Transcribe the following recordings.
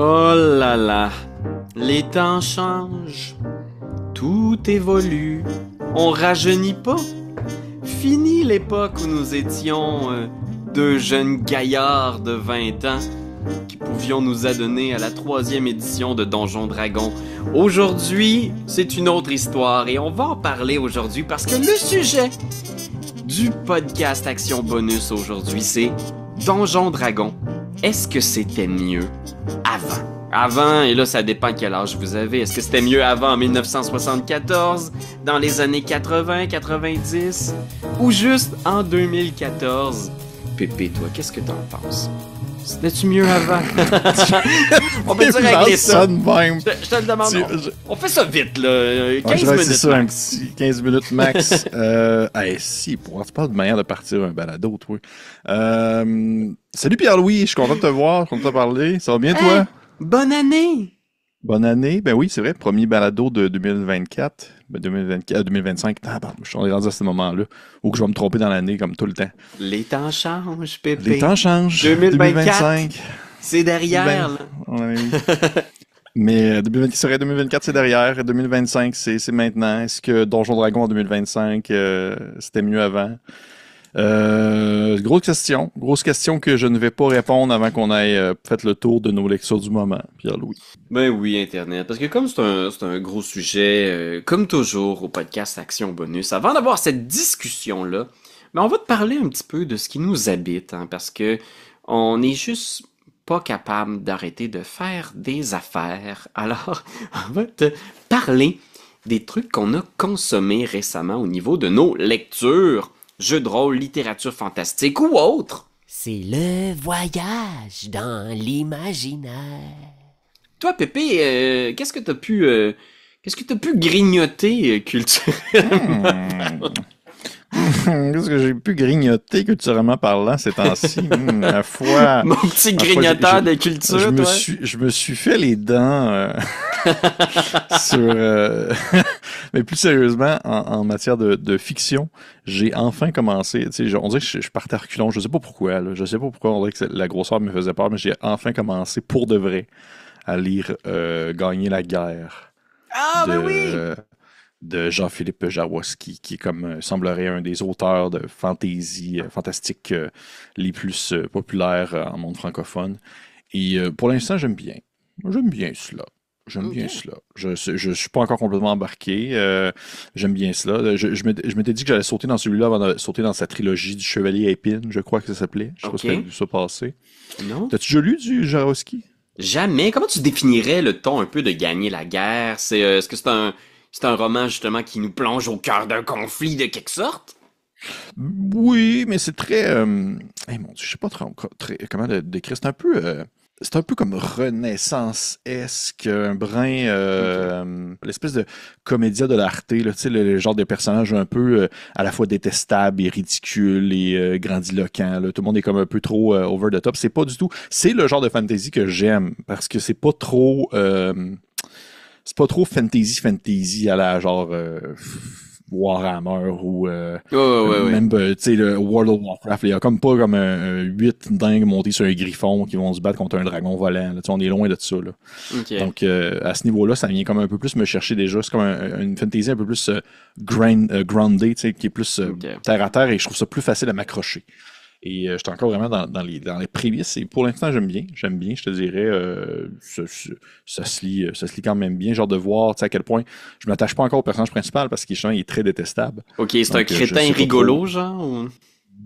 Oh là là, les temps changent, tout évolue, on rajeunit pas. Fini l'époque où nous étions deux jeunes gaillards de 20 ans qui pouvions nous adonner à la 3e édition de Donjons Dragons. Aujourd'hui, c'est une autre histoire et on va en parler aujourd'hui parce que le sujet du podcast Action Bonus aujourd'hui, c'est Donjons Dragons. Est-ce que c'était mieux avant? Avant, et là ça dépend quel âge vous avez. Est-ce que c'était mieux avant en 1974, dans les années 80, 90, ou juste en 2014? Pépé, toi, qu'est-ce que t'en penses? C'était-tu mieux avant? On peut dire régler ça. De même. Je te le demande. On fait ça vite, là. 15 minutes minutes ça, max. Un petit 15 minutes max. Si, pour pas de manière de partir un balado, toi. Salut Pierre-Louis, je suis content de te voir, content de te parler. Ça va bien, toi? Bonne année! Bonne année. Ben oui, c'est vrai, premier balado de 2024. 2025. Je suis rendu à ce moment-là où je vais me tromper dans l'année comme tout le temps. Les temps changent, Pépé. Les temps changent. 2024. C'est derrière, là. Oui. Mais 2024, c'est derrière. 2025, c'est maintenant. Est-ce que Donjons Dragons en 2025, c'était mieux avant? Grosse question que je ne vais pas répondre avant qu'on ait fait le tour de nos lectures du moment, Pierre-Louis. Ben oui, Internet, parce que comme c'est un gros sujet, comme toujours au podcast Action Bonus, avant d'avoir cette discussion-là, ben on va te parler un petit peu de ce qui nous habite, hein, parce que on est juste pas capable d'arrêter de faire des affaires. Alors, on va te parler des trucs qu'on a consommés récemment au niveau de nos lectures. Jeux de rôle, littérature fantastique ou autre. C'est le voyage dans l'imaginaire. Toi, Pépé, qu'est-ce que t'as pu grignoter culturellement? Qu'est-ce que j'ai pu grignoter culturellement parlant ces temps-ci? La foi. Mon petit grignoteur de culture, je me suis fait les dents sur... Mais plus sérieusement, en matière de fiction, j'ai enfin commencé... Tu sais, on dirait que je partais à reculons. Je sais pas pourquoi. Là. Je sais pas pourquoi on dirait que la grosseur me faisait peur, mais j'ai enfin commencé pour de vrai à lire Gagner la guerre. Ah, ben oui! De Jean-Philippe Jaworski, qui est comme semblerait un des auteurs de fantasy fantastique les plus populaires en monde francophone. Et pour l'instant, j'aime bien. J'aime bien cela. Je suis pas encore complètement embarqué. J'aime bien cela. Je m'étais dit que j'allais sauter dans celui-là avant de sauter dans sa trilogie du Chevalier Épine, je crois que ça s'appelait. Je sais pas si t'as vu ça passer. Non. T'as-tu déjà lu du Jaworski? Jamais. Comment tu définirais le ton un peu de Gagner la guerre? Est-ce que c'est un roman justement qui nous plonge au cœur d'un conflit de quelque sorte? Oui, mais c'est très... mon Dieu, je sais pas comment le décrire. C'est un peu comme Renaissance-esque, un brin, l'espèce de comédia de l'arte, là, tu sais, le genre de personnage un peu à la fois détestable et ridicule et grandiloquent. Là. Tout le monde est comme un peu trop over the top. C'est pas du tout... C'est le genre de fantasy que j'aime, parce que c'est pas trop fantasy à la genre Warhammer ou même tu sais le World of Warcraft. Il y a comme pas comme un 8 dingues montés sur un griffon qui vont se battre contre un dragon volant. Là. On est loin de ça. Là. Okay. Donc à ce niveau-là, ça vient comme un peu plus me chercher déjà. C'est comme une fantasy un peu plus grounded, tu sais, qui est plus terre à terre et je trouve ça plus facile à m'accrocher. Et j'étais encore vraiment dans les prémices. Et pour l'instant, j'aime bien, je te dirais. Ça se lit quand même bien. Genre de voir à quel point je m'attache pas encore au personnage principal parce qu'il est très détestable. Ok, c'est un crétin rigolo, genre? Ou...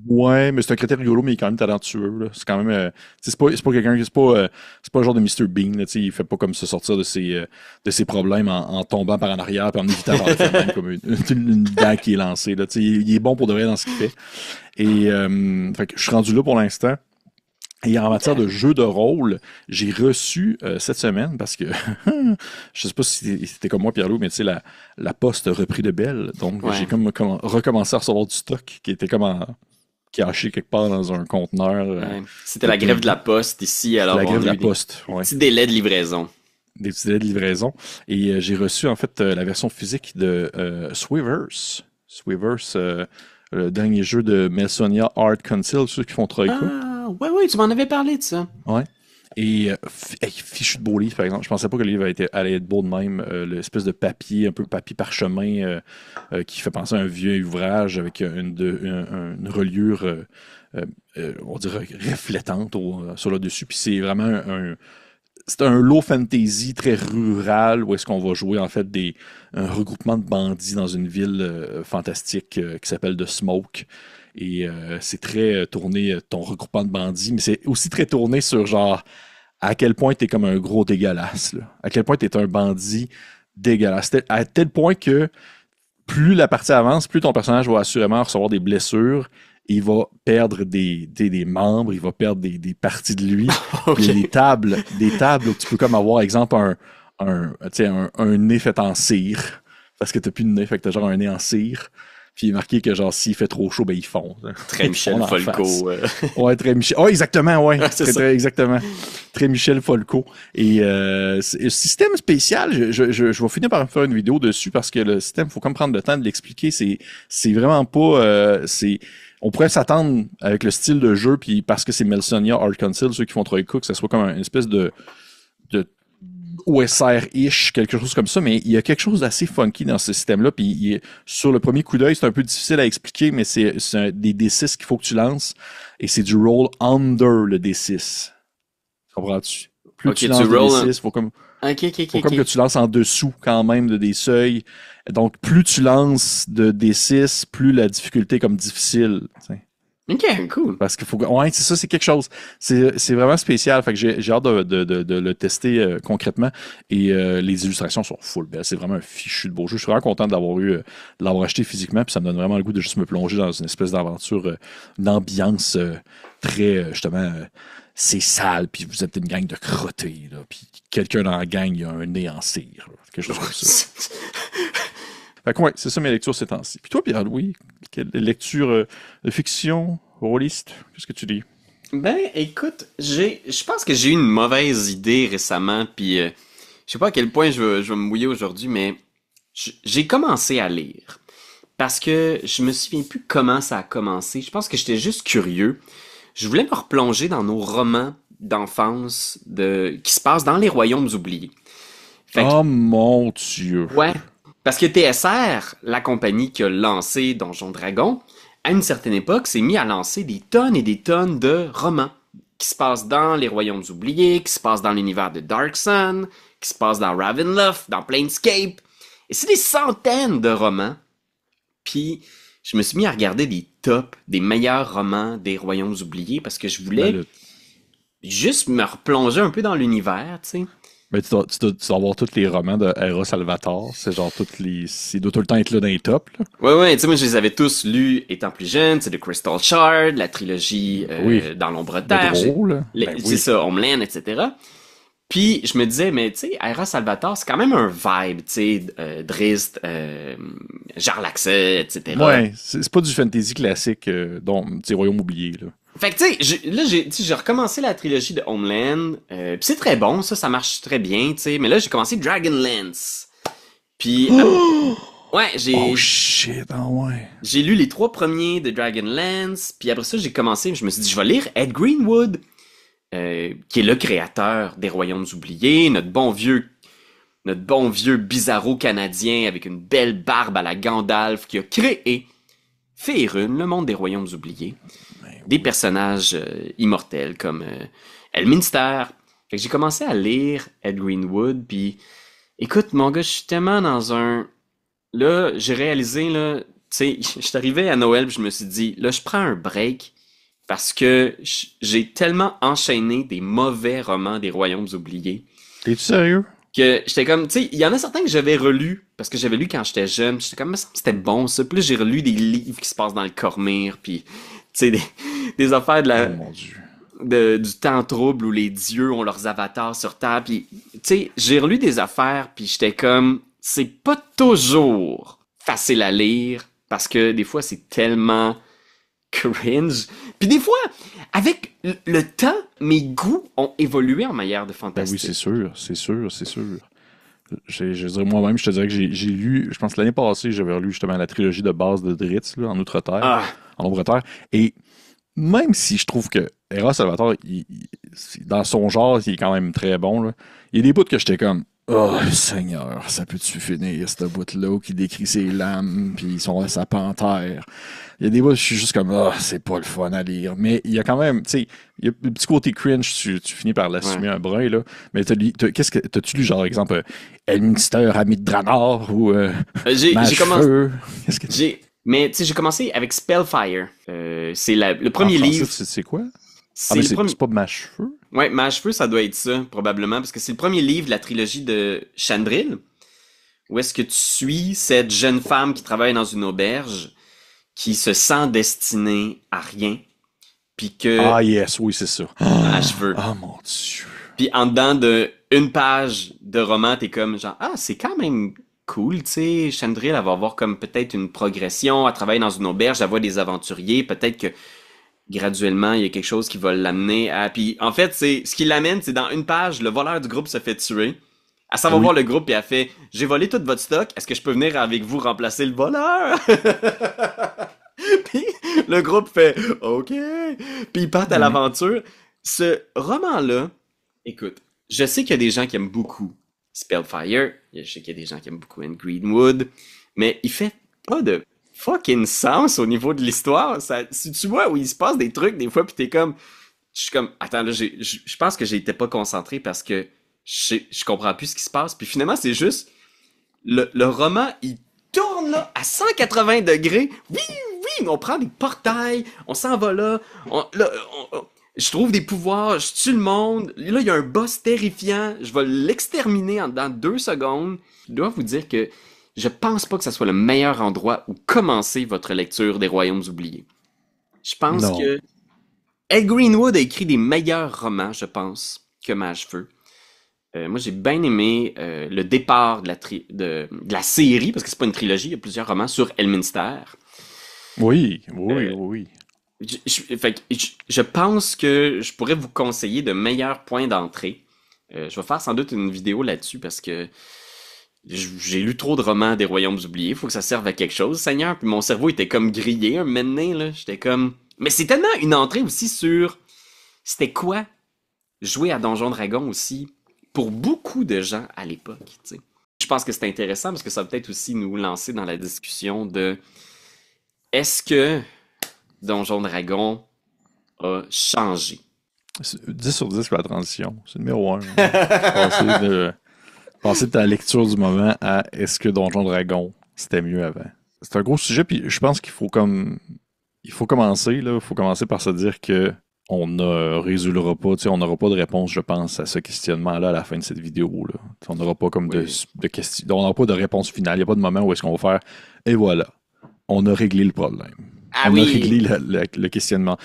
Ouais, mais c'est un crétin rigolo, mais il est quand même talentueux. Là. C'est quand même. C'est pas quelqu'un c'est pas le genre de Mr. Bean. Là, il fait pas comme se sortir de ses problèmes en tombant par en arrière et en évitant par le fait même comme une dague qui est lancée. Là, il est bon pour de vrai dans ce qu'il fait. Et fait que je suis rendu là pour l'instant. Et en matière de jeu de rôle, j'ai reçu cette semaine, parce que je sais pas si c'était comme moi, Pierre-Loup, mais tu sais, la poste a repris de belle. Donc, j'ai comme recommencé à recevoir du stock qui était comme caché quelque part dans un conteneur. C'était la grève de la poste ici, alors la grève de la poste, ouais. Petit délai de livraison. Des petits délais de livraison. Et j'ai reçu, en fait, la version physique de Sweavers. Sweavers, le dernier jeu de Melsonia Art Council, ceux qui font Troika. Ah, ouais, tu m'en avais parlé de ça. Ouais. Et fichu de beau livre, par exemple. Je pensais pas que le livre allait être beau de même. L'espèce de papier, un peu papier parchemin, qui fait penser à un vieux ouvrage avec une reliure, on dirait, reflétante sur le dessus. Puis c'est vraiment c'est un low fantasy très rural où est-ce qu'on va jouer en fait un regroupement de bandits dans une ville fantastique qui s'appelle The Smoke. Et c'est très tourné, ton regroupement de bandits, mais c'est aussi très tourné sur genre à quel point t'es comme un gros dégueulasse. Là. À quel point t'es un bandit dégueulasse. À tel point que plus la partie avance, plus ton personnage va assurément recevoir des blessures. Il va perdre des membres, il va perdre des parties de lui. Ok. Il y a des tables où tu peux comme avoir, exemple, un nez fait en cire. Parce que t'as plus de nez, fait que t'as genre un nez en cire. Puis il est marqué que genre s'il fait trop chaud, ben ils fond. Très Michel Folco. Ouais, très Michel. Oh, exactement, ouais. C'est ça. Exactement. Très Michel Folco. Et le système spécial, je vais finir par faire une vidéo dessus parce que le système, faut comme prendre le temps de l'expliquer. C'est vraiment pas. On pourrait s'attendre avec le style de jeu, puis parce que c'est Melsonia Art Council, ceux qui font Troy Cook, que ça soit comme une espèce de OSR-ish, quelque chose comme ça, mais il y a quelque chose d'assez funky dans ce système-là, puis sur le premier coup d'œil, c'est un peu difficile à expliquer, mais c'est des D6 qu'il faut que tu lances, et c'est du roll under le D6. Comprends-tu? Plus tu lances le D6, faut comme que tu lances en dessous quand même de des seuils. Donc, plus tu lances de D6, plus la difficulté est comme difficile. T'sais. Ok, cool. Parce qu'il faut... Ouais, c'est ça, c'est quelque chose. C'est vraiment spécial. Fait que j'ai hâte de le tester concrètement. Et les illustrations sont full belles. C'est vraiment un fichu de beau jeu. Je suis vraiment content de l'avoir acheté physiquement. Puis ça me donne vraiment le goût de juste me plonger dans une espèce d'aventure, d'ambiance très, justement... c'est sale, puis vous êtes une gang de crottés, là, puis quelqu'un dans la gang, il a un nez en cire, là, quelque chose comme ça. Fait que ouais, c'est ça mes lectures ces temps-ci. Puis toi, Pierre-Louis, quelle lecture de fiction, rôliste, qu'est-ce que tu dis? Ben, écoute, je pense que j'ai eu une mauvaise idée récemment, puis je sais pas à quel point je vais me mouiller aujourd'hui, mais j'ai commencé à lire. Parce que je me souviens plus comment ça a commencé. Je pense que j'étais juste curieux. Je voulais me replonger dans nos romans d'enfance qui se passent dans les royaumes oubliés. Fait que, oh mon Dieu! ouais, parce que TSR, la compagnie qui a lancé Donjon Dragon, à une certaine époque, s'est mis à lancer des tonnes et des tonnes de romans qui se passent dans les royaumes oubliés, qui se passent dans l'univers de Dark Sun, qui se passent dans Ravenloft, dans Planescape. Et c'est des centaines de romans. Puis je me suis mis à regarder des tops des meilleurs romans des royaumes oubliés parce que je voulais juste me replonger un peu dans l'univers, tu sais. Mais tu dois avoir tous les romans de Eros Salvatore. C'est genre il doit tout le temps être là dans les tops, là. Ouais, tu sais, moi je les avais tous lus étant plus jeune. C'est The Crystal Shard, la trilogie Dans l'ombre de terre. C'est ça, Homeland, etc. Puis je me disais, mais tu sais, Eros Salvatore, c'est quand même un vibe, tu sais, Drizzt, Jarlaxle, etc. Ouais, c'est pas du fantasy classique, dont, tu sais, Royaume oublié, là. Fait que tu sais, j'ai recommencé la trilogie de Homeland, pis c'est très bon, ça marche très bien, tu sais, mais là j'ai commencé Dragonlance. Puis ouais, oh shit, ah ouais. J'ai lu les 3 premiers de Dragonlance, puis après ça j'ai commencé, je me suis dit je vais lire Ed Greenwood, qui est le créateur des Royaumes oubliés, notre bon vieux bizarro canadien avec une belle barbe à la Gandalf qui a créé Faerûn, le monde des Royaumes oubliés. Des personnages immortels comme Elminster. Fait que j'ai commencé à lire Ed Greenwood, puis écoute, mon gars, je suis tellement dans un... Là, j'ai réalisé, là, tu sais, je suis arrivé à Noël, puis je me suis dit, là, je prends un break, parce que j'ai tellement enchaîné des mauvais romans des Royaumes oubliés. T'es-tu sérieux? Que j'étais comme, tu sais, il y en a certains que j'avais relus, parce que j'avais lu quand j'étais jeune, j'étais comme, mais ça, c'était bon, ça. Puis là, j'ai relu des livres qui se passent dans le Cormyr, puis... Tu sais, des affaires oh mon Dieu. Du temps trouble où les dieux ont leurs avatars sur Terre. Puis, tu sais, j'ai relu des affaires, puis j'étais comme, c'est pas toujours facile à lire, parce que des fois, c'est tellement cringe. Puis des fois, avec le temps, mes goûts ont évolué en matière de fantastique. Ben oui, c'est sûr. Je dirais moi-même, je te dirais que j'ai lu, je pense que l'année passée, j'avais relu justement la trilogie de base de Drizzt, là, en Outre-Terre, en Ombre-Terre, et même si je trouve que Eros Salvatore, dans son genre, il est quand même très bon, là. Il y a des bouts que j'étais comme, oh, Seigneur, ça peut-tu finir, cette bout-là, qui décrit ses lames, puis sa panthère. Il y a des bouts où je suis juste comme, oh, c'est pas le fun à lire. Mais il y a quand même, tu sais, il y a le petit côté cringe, tu finis par l'assumer un brin, là. Mais t'as-tu lu, genre, exemple, Elminster, ami de Draenor, ou J'ai Mage commencé. Feu? Qu'est-ce que Mais tu sais, j'ai commencé avec Spellfire. C'est le premier en français, livre. c'est quoi? C'est mais le premier. c'est pas Mage Feu? Ouais, Mage Feu, ça doit être ça, probablement, parce que c'est le premier livre de la trilogie de Chandril, où est-ce que tu suis cette jeune femme qui travaille dans une auberge, qui se sent destinée à rien, puis que Ah, yes, oui, c'est ça. Mage Feu. Ah, mon Dieu. Puis en dedans de une page de roman, t'es comme genre ah c'est quand même cool, tu sais. Chandril, elle va avoir comme peut-être une progression, elle travaille dans une auberge, elle voit des aventuriers, peut-être que graduellement il y a quelque chose qui va l'amener à. Puis en fait c'est ce qui l'amène, c'est dans une page, le voleur du groupe se fait tuer. Elle s'en va Oui. voir le groupe et elle fait j'ai volé tout votre stock, est-ce que je peux venir avec vous remplacer le voleur? Puis le groupe fait OK. Puis ils partent à l'aventure. Ce roman-là, écoute, je sais qu'il y a des gens qui aiment beaucoup Spellfire, je sais qu'il y a des gens qui aiment beaucoup Greenwood, mais il fait pas de fucking sens au niveau de l'histoire. Si tu vois où il se passe des trucs des fois, puis t'es comme, je suis comme, attends là, je pense que j'étais pas concentré parce que je comprends plus ce qui se passe. Puis finalement, c'est juste le roman, il tourne là à 180 degrés. Oui, on prend des portails, on s'en va là, je trouve des pouvoirs, je tue le monde. Là, il y a un boss terrifiant. Je vais l'exterminer dans 2 secondes. Je dois vous dire que je pense pas que ça soit le meilleur endroit où commencer votre lecture des Royaumes oubliés. Je pense Non. que Ed Greenwood a écrit des meilleurs romans, je pense, que Mage Feu. Moi, j'ai bien aimé le départ de la série, parce que c'est pas une trilogie, il y a plusieurs romans sur Elminster. Oui. Je pense que je pourrais vous conseiller de meilleurs points d'entrée. Je vais faire sans doute une vidéo là-dessus parce que j'ai lu trop de romans des Royaumes oubliés. Il faut que ça serve à quelque chose, Seigneur. Puis mon cerveau était comme grillé un moment donné, là. J'étais comme... Mais c'est tellement une entrée aussi sur... C'était quoi jouer à Donjon Dragon aussi pour beaucoup de gens à l'époque, tu sais. Je pense que c'est intéressant parce que ça va peut-être aussi nous lancer dans la discussion de... Est-ce que Donjon Dragon a changé? 10 sur 10 pour la transition. C'est le numéro 1. Passer de ta lecture du moment à est-ce que Donjon Dragon, c'était mieux avant. C'est un gros sujet, puis je pense qu'il faut commencer, là. Il faut commencer par se dire que on ne résoudra pas, on n'aura pas de réponse, je pense, à ce questionnement-là à la fin de cette vidéo-là. On n'aura pas comme de questions, on n'aura pas de réponse finale. Il n'y a pas de moment où est-ce qu'on va faire et voilà, on a réglé le problème. On a réglé le questionnement.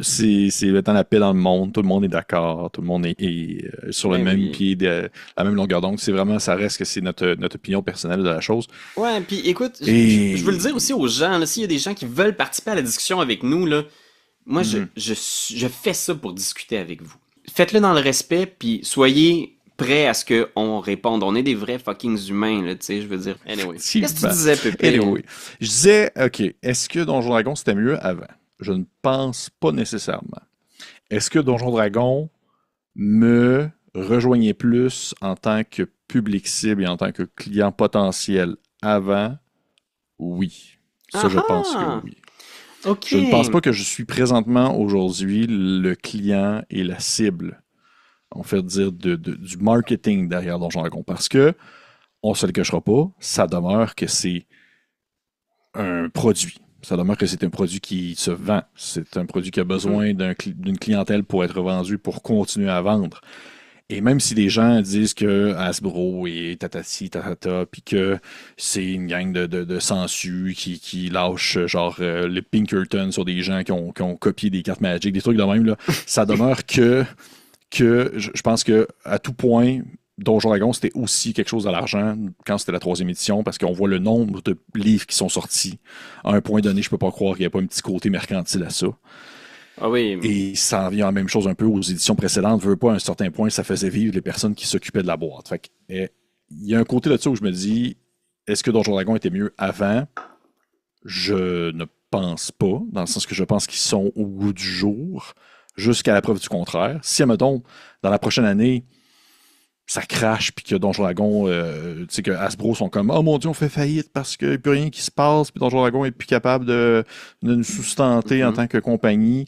C'est maintenant la paix dans le monde, tout le monde est d'accord, tout le monde est sur le même pied, la même longueur d'onde. C'est vraiment, ça reste que c'est notre opinion personnelle de la chose. Ouais, puis écoute, je veux le dire aussi aux gens, là, s'il y a des gens qui veulent participer à la discussion avec nous, là, moi, je fais ça pour discuter avec vous. Faites-le dans le respect, puis soyez prêts à ce qu'on réponde. On est des vrais fucking humains, là, tu sais, je veux dire. Anyway. Qu'est-ce que tu disais, Pépé? Anyway. Je disais, OK, est-ce que Donjon Dragon, c'était mieux avant? Je ne pense pas nécessairement. Est-ce que Donjon Dragon me rejoignait plus en tant que public cible et en tant que client potentiel avant? Oui. Ça, je pense que oui. Okay. Je ne pense pas que je suis présentement aujourd'hui le client et la cible, on fait dire, du marketing derrière Donjon Dragon. Parce que, on se le cachera pas, ça demeure que c'est un produit. Ça demeure que c'est un produit qui se vend. C'est un produit qui a besoin d'une clientèle pour être vendu, pour continuer à vendre. Et même si les gens disent que Hasbro et tatati, tatata, puis que c'est une gang de sangsues qui lâchent genre le Pinkerton sur des gens qui ont copié des cartes Magic, des trucs de même, là, ça demeure que je pense que à tout point, Donjon Dragon, c'était aussi quelque chose à l'argent quand c'était la 3e édition, parce qu'on voit le nombre de livres qui sont sortis. À un point donné, je peux pas croire qu'il n'y a pas un petit côté mercantile à ça. Ah oui. Et ça en vient la même chose un peu aux éditions précédentes. Veux pas, à un certain point, ça faisait vivre les personnes qui s'occupaient de la boîte. Fait que, il y a un côté là-dessus où je me dis, est-ce que Donjon Dragon était mieux avant? Je ne pense pas, dans le sens que je pense qu'ils sont au goût du jour. jusqu'à la preuve du contraire. Si, admettons, dans la prochaine année, ça crache, puis que Donjon Dragon, tu sais, que Hasbro sont comme « Oh mon Dieu, on fait faillite parce qu'il n'y a plus rien qui se passe, puis Donjon Dragon est plus capable de nous sustenter en tant que compagnie. »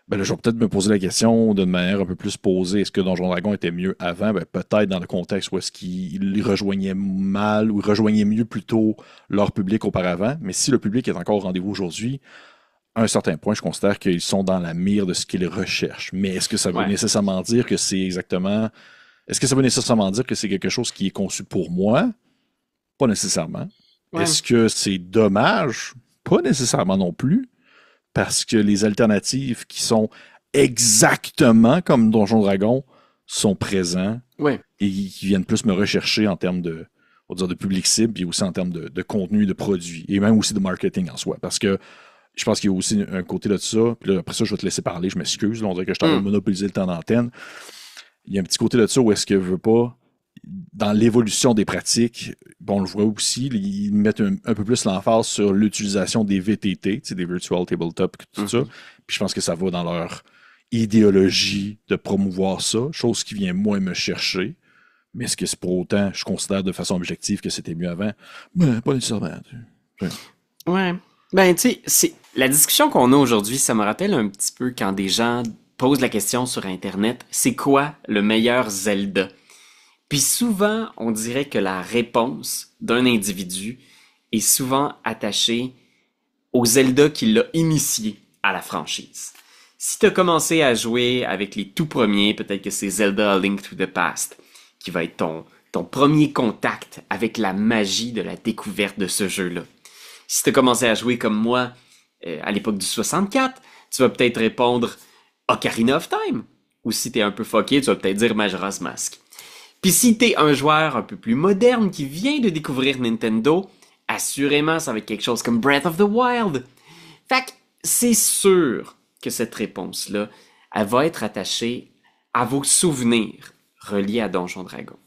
Ben là, je vais peut-être me poser la question d'une manière un peu plus posée. Est-ce que Donjon Dragon était mieux avant? Ben, peut-être dans le contexte où est-ce qu'ils rejoignaient mal ou ils rejoignaient mieux plutôt leur public auparavant. Mais si le public est encore au rendez-vous aujourd'hui, à un certain point, je considère qu'ils sont dans la mire de ce qu'ils recherchent. Mais est-ce que ça veut nécessairement dire que c'est exactement... Est-ce que ça veut nécessairement dire que c'est quelque chose qui est conçu pour moi? Pas nécessairement. Ouais. Est-ce que c'est dommage? Pas nécessairement non plus. Parce que les alternatives qui sont exactement comme Donjon Dragon sont présents et qui viennent plus me rechercher en termes de, on va dire, de public cible, puis aussi en termes de contenu, de produits, et même aussi de marketing en soi. Parce que je pense qu'il y a aussi un côté de ça, puis là, après ça, je vais te laisser parler, je m'excuse, là, on dirait que je t'en monopoliser le temps d'antenne. Il y a un petit côté de ça où est-ce que je veux pas, dans l'évolution des pratiques, bon, on le voit aussi, ils mettent un peu plus l'emphase sur l'utilisation des VTT, des Virtual Tabletop, tout ça. Puis je pense que ça va dans leur idéologie de promouvoir ça, chose qui vient moins me chercher. Mais est-ce que c'est pour autant, je considère de façon objective que c'était mieux avant? Ben, pas nécessairement. Ouais. Ben, tu sais, la discussion qu'on a aujourd'hui, ça me rappelle un petit peu quand des gens posent la question sur Internet, c'est quoi le meilleur Zelda? Puis souvent, on dirait que la réponse d'un individu est souvent attachée au Zelda qui l'a initié à la franchise. Si tu as commencé à jouer avec les tout premiers, peut-être que c'est Zelda A Link to the Past, qui va être ton premier contact avec la magie de la découverte de ce jeu-là. Si tu as commencé à jouer comme moi à l'époque du 64, tu vas peut-être répondre Ocarina of Time. Ou si tu es un peu fucké, tu vas peut-être dire Majora's Mask. Puis si t'es un joueur un peu plus moderne qui vient de découvrir Nintendo, assurément ça va être quelque chose comme Breath of the Wild. Fait que c'est sûr que cette réponse-là, elle va être attachée à vos souvenirs reliés à Donjon Dragon.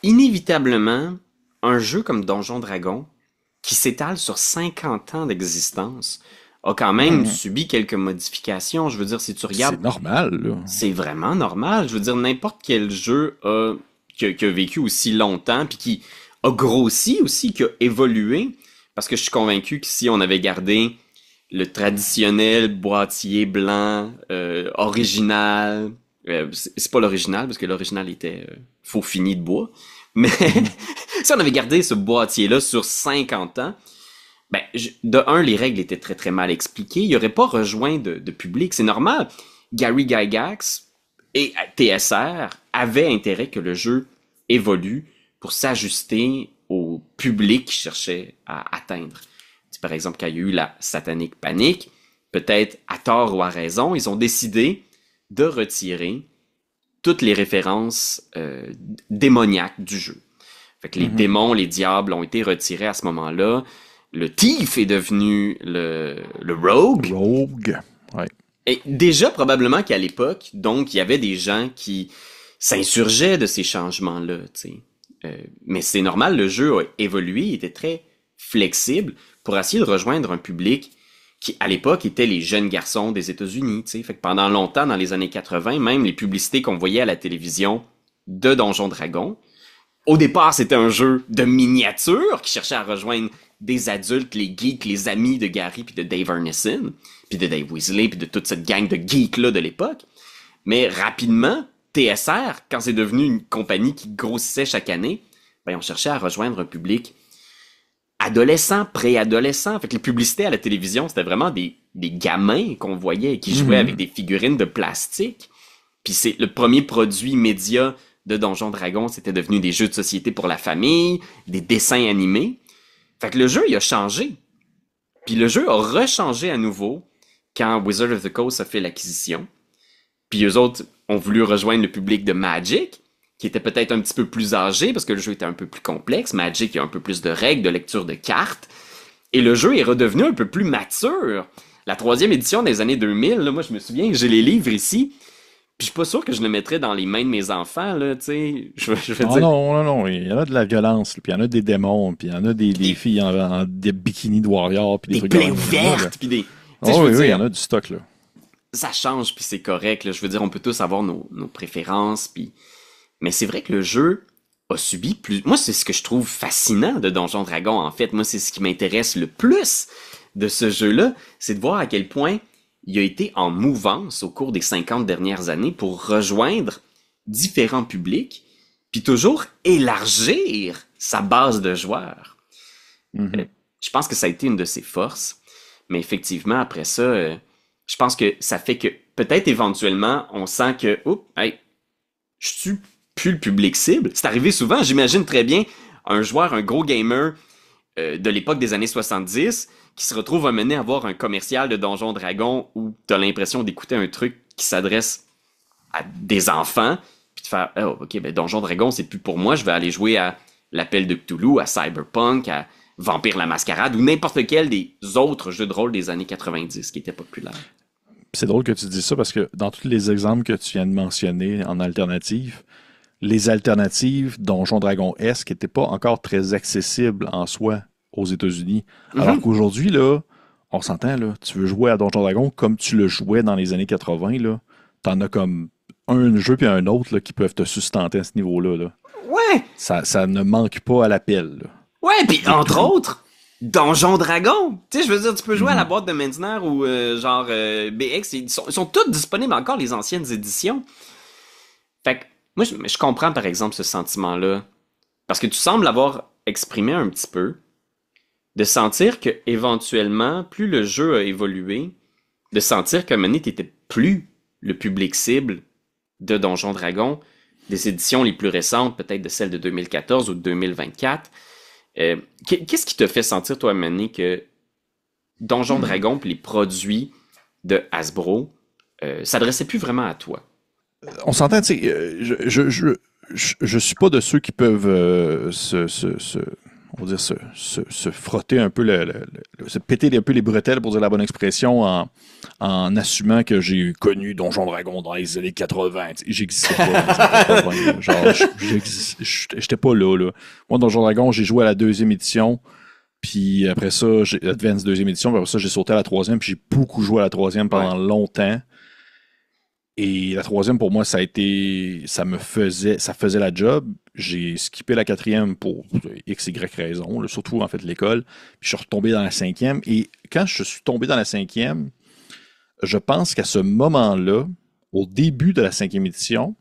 Inévitablement, un jeu comme Donjon Dragon, qui s'étale sur 50 ans d'existence, a quand même subi quelques modifications. Je veux dire, si tu regardes... C'est normal, là. C'est vraiment normal. Je veux dire, n'importe quel jeu qui a vécu aussi longtemps, puis qui a grossi aussi, qui a évolué, parce que je suis convaincu que si on avait gardé le traditionnel boîtier blanc, original, c'est pas l'original, parce que l'original était faux fini de bois, mais si on avait gardé ce boîtier-là sur 50 ans, ben, de un, les règles étaient très très mal expliquées, il n'y aurait pas rejoint de public, c'est normal. Gary Gygax et TSR avaient intérêt que le jeu évolue pour s'ajuster au public qu'ils cherchaient à atteindre. Par exemple, quand il y a eu la Satanic Panic, peut-être à tort ou à raison, ils ont décidé de retirer toutes les références démoniaques du jeu. Fait que les démons, les diables ont été retirés à ce moment-là. Le Thief est devenu le Rogue. Rogue, ouais. Et déjà, probablement qu'à l'époque, donc, il y avait des gens qui s'insurgeaient de ces changements-là, tu sais. Mais c'est normal, le jeu a évolué, il était très flexible pour essayer de rejoindre un public qui, à l'époque, était les jeunes garçons des États-Unis, tu sais. Fait que pendant longtemps, dans les années 80, même les publicités qu'on voyait à la télévision de Donjon Dragon, au départ, c'était un jeu de miniature qui cherchait à rejoindre des adultes, les geeks, les amis de Gary puis de Dave Arneson, puis de Dave Weasley, puis de toute cette gang de geeks-là de l'époque. Mais rapidement, TSR, quand c'est devenu une compagnie qui grossissait chaque année, ben on cherchait à rejoindre un public adolescent, préadolescent. Fait que les publicités à la télévision, c'était vraiment des gamins qu'on voyait qui jouaient avec des figurines de plastique. Puis c'est le premier produit média de Donjon Dragon, c'était devenu des jeux de société pour la famille, des dessins animés. Fait que le jeu, il a changé. Puis le jeu a rechangé à nouveau quand Wizard of the Coast a fait l'acquisition. Puis eux autres ont voulu rejoindre le public de Magic, qui était peut-être un petit peu plus âgé, parce que le jeu était un peu plus complexe. Magic, il y a un peu plus de règles, de lecture de cartes. Et le jeu est redevenu un peu plus mature. La 3e édition des années 2000, là, moi je me souviens, j'ai les livres ici, puis je suis pas sûr que je le mettrais dans les mains de mes enfants, là, tu sais. Je veux dire... Non, il y en a de la violence, puis il y en a des démons, puis il y en a des filles en des bikinis de warrior, puis des trucs plaies ouvertes, puis des... Oh oui, il y en a du stock, là. ça change, puis c'est correct, là. Je veux dire, on peut tous avoir nos préférences, puis... Mais c'est vrai que le jeu a subi plus... Moi, c'est ce que je trouve fascinant de Donjon Dragon, en fait. Moi, c'est ce qui m'intéresse le plus de ce jeu-là, c'est de voir à quel point il a été en mouvance au cours des 50 dernières années pour rejoindre différents publics, puis toujours élargir sa base de joueurs. Je pense que ça a été une de ses forces, mais effectivement, après ça, je pense que ça fait que peut-être éventuellement, on sent que, oups, hey, je suis plus le public cible. C'est arrivé souvent, j'imagine très bien un joueur, un gros gamer de l'époque des années 70 qui se retrouve à mener à voir un commercial de Donjon Dragon où t'as l'impression d'écouter un truc qui s'adresse à des enfants, puis de faire « Oh, ok, ben Donjon Dragon, c'est plus pour moi, je vais aller jouer à l'Appel de Cthulhu, à Cyberpunk, à Vampire la Mascarade ou n'importe quel des autres jeux de rôle des années 90 qui étaient populaires. » C'est drôle que tu dis ça parce que dans tous les exemples que tu viens de mentionner en alternative, les alternatives Donjon Dragon-esque n'étaient pas encore très accessibles en soi aux États-Unis. Alors qu'aujourd'hui, là, on s'entend, là, tu veux jouer à Donjon Dragon comme tu le jouais dans les années 80, là, t'en as comme un jeu puis un autre là, qui peuvent te sustenter à ce niveau-là. Là. Ouais! Ça ne manque pas à l'appel. Là. Ouais, puis entre autres, Donjon Dragon! Tu sais, je veux dire, tu peux jouer à la boîte de Metzner ou genre BX, ils sont toutes disponibles encore, les anciennes éditions. Fait que, moi, je comprends par exemple ce sentiment-là, parce que tu sembles l'avoir exprimé un petit peu, de sentir que éventuellement, plus le jeu a évolué, de sentir qu'à un moment donné, t'étais plus le public cible de Donjon Dragon, des éditions les plus récentes, peut-être de celles de 2014 ou de 2024. Qu'est-ce qui te fait sentir, toi, à un moment donné, que Donjon Dragon puis les produits de Hasbro s'adressaient plus vraiment à toi? On s'entend, tu sais, je suis pas de ceux qui peuvent on va dire se frotter un peu, se péter un peu les bretelles, pour dire la bonne expression, en assumant que j'ai connu Donjon Dragon dans les années 80. J'existais pas dans les années 80. Genre, j'étais pas là. Moi, Donjon Dragon, j'ai joué à la 2e édition, puis après ça, j'ai Advance 2e édition, puis après ça, j'ai sauté à la 3e, puis j'ai beaucoup joué à la 3e pendant longtemps. Et la 3e, pour moi, ça faisait la job. J'ai skippé la 4e pour X, Y raison, surtout en fait l'école. Puis je suis retombé dans la 5e. Et quand je suis tombé dans la 5e, je pense qu'à ce moment-là, au début de la 5e édition,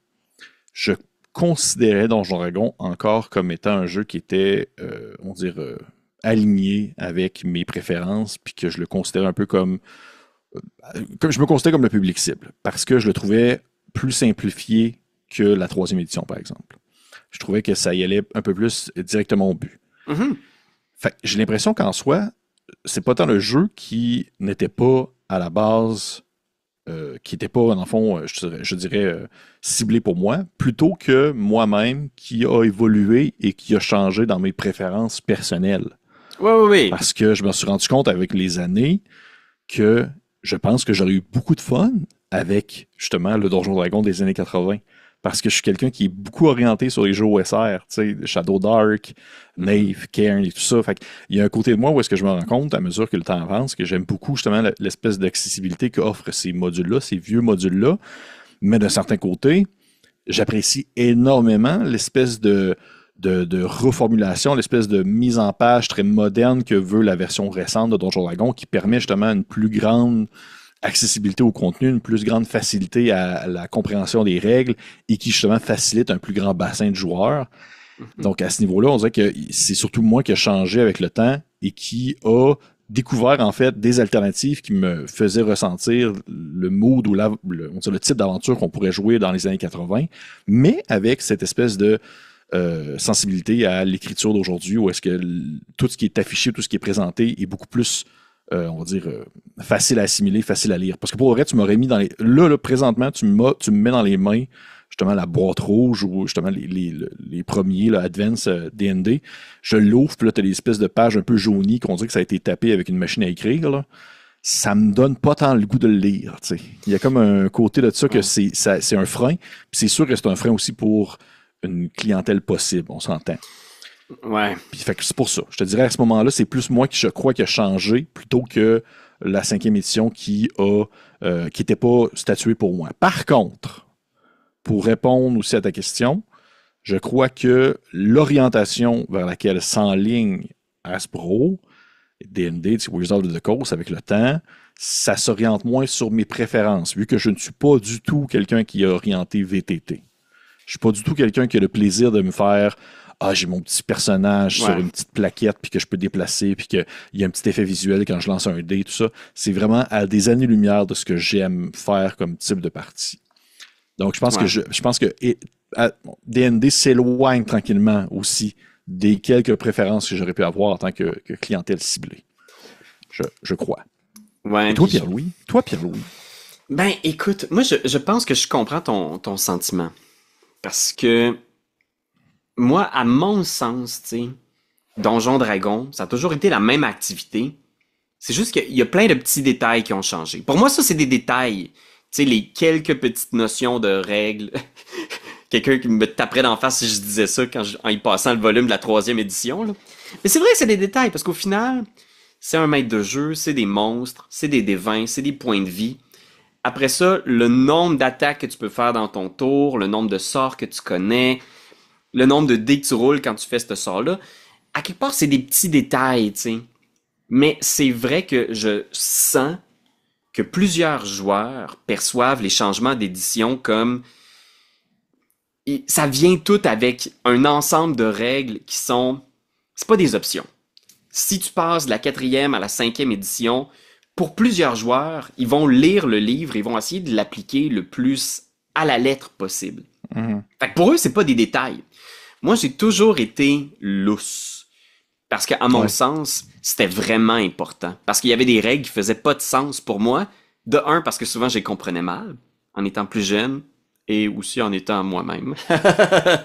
je considérais Donjon Dragon encore comme étant un jeu qui était, on va dire, aligné avec mes préférences, puis que je le considérais un peu comme je me considérais comme le public cible, parce que je le trouvais plus simplifié que la 3e édition, par exemple. Je trouvais que ça y allait un peu plus directement au but. Fait que j'ai l'impression qu'en soi, c'est pas tant le jeu qui n'était pas à la base, qui n'était pas, dans le fond, je dirais ciblé pour moi, plutôt que moi-même qui a évolué et qui a changé dans mes préférences personnelles. Oui. Parce que je me suis rendu compte avec les années que je pense que j'aurais eu beaucoup de fun avec, justement, le Donjon Dragon des années 80. Parce que je suis quelqu'un qui est beaucoup orienté sur les jeux OSR, tu sais, Shadow Dark, Knave, Cairn et tout ça. Fait qu'il y a un côté de moi où est-ce que je me rends compte, à mesure que le temps avance, que j'aime beaucoup, justement, l'espèce d'accessibilité qu'offrent ces modules-là, ces vieux modules-là. Mais d'un certain côté, j'apprécie énormément l'espèce de reformulation, l'espèce de mise en page très moderne que veut la version récente de Donjon Dragon, qui permet justement une plus grande accessibilité au contenu, une plus grande facilité à la compréhension des règles et qui justement facilite un plus grand bassin de joueurs. Donc à ce niveau-là, on dirait que c'est surtout moi qui a changé avec le temps et qui a découvert en fait des alternatives qui me faisaient ressentir le mood ou le type d'aventure qu'on pourrait jouer dans les années 80, mais avec cette espèce de sensibilité à l'écriture d'aujourd'hui, où est-ce que tout ce qui est affiché, tout ce qui est présenté est beaucoup plus, on va dire, facile à assimiler, facile à lire. Parce que pour vrai, tu m'aurais mis dans les... Là, présentement, tu me mets dans les mains, justement, la boîte rouge ou justement les premiers, là, Advance D&D. Je l'ouvre, puis là, tu as des espèces de pages un peu jaunies qu'on dirait que ça a été tapé avec une machine à écrire, là. Ça me donne pas tant le goût de le lire, tu sais. Il y a comme un côté de ça que c'est un frein. Puis c'est sûr que c'est un frein aussi pour une clientèle possible, on s'entend. Ouais. Puis fait que c'est pour ça. Je te dirais à ce moment-là, c'est plus moi qui je crois qui a changé plutôt que la 5e édition qui a qui n'étaient pas statués pour moi. Par contre, pour répondre aussi à ta question, je crois que l'orientation vers laquelle s'enligne Hasbro, D&D, Wizards of the Coast, avec le temps, ça s'oriente moins sur mes préférences, vu que je ne suis pas du tout quelqu'un qui est orienté VTT. Je suis pas du tout quelqu'un qui a le plaisir de me faire j'ai mon petit personnage sur une petite plaquette puis que je peux déplacer puis qu'il y a un petit effet visuel quand je lance un dé, tout ça. C'est vraiment à des années-lumière de ce que j'aime faire comme type de partie. Donc, je pense que je pense que D&D s'éloigne tranquillement aussi des quelques préférences que j'aurais pu avoir en tant que clientèle ciblée. Je crois. Ouais, et toi, Pierre-Louis? Ben, écoute, moi, je pense que je comprends ton sentiment. Parce que, moi, à mon sens, tu sais, Donjon Dragon, ça a toujours été la même activité. C'est juste qu'il y a plein de petits détails qui ont changé. Pour moi, ça, c'est des détails. Tu sais, les quelques petites notions de règles. Quelqu'un qui me taperait d'en face si je disais ça en y passant le volume de la 3e édition, là. Mais c'est vrai que c'est des détails, parce qu'au final, c'est un maître de jeu, c'est des monstres, c'est des D20, c'est des points de vie. Après ça, le nombre d'attaques que tu peux faire dans ton tour, le nombre de sorts que tu connais, le nombre de dés que tu roules quand tu fais ce sort-là, à quelque part, c'est des petits détails, tu sais. Mais c'est vrai que je sens que plusieurs joueurs perçoivent les changements d'édition comme... Ça vient tout avec un ensemble de règles qui sont... C'est pas des options. Si tu passes de la 4e à la 5e édition... Pour plusieurs joueurs, ils vont lire le livre, ils vont essayer de l'appliquer le plus à la lettre possible. Fait que pour eux, c'est pas des détails. Moi, j'ai toujours été lousse. Parce qu'à mon sens, c'était vraiment important. Parce qu'il y avait des règles qui faisaient pas de sens pour moi. De un, parce que souvent, je les comprenais mal, en étant plus jeune, et aussi en étant moi-même. Parce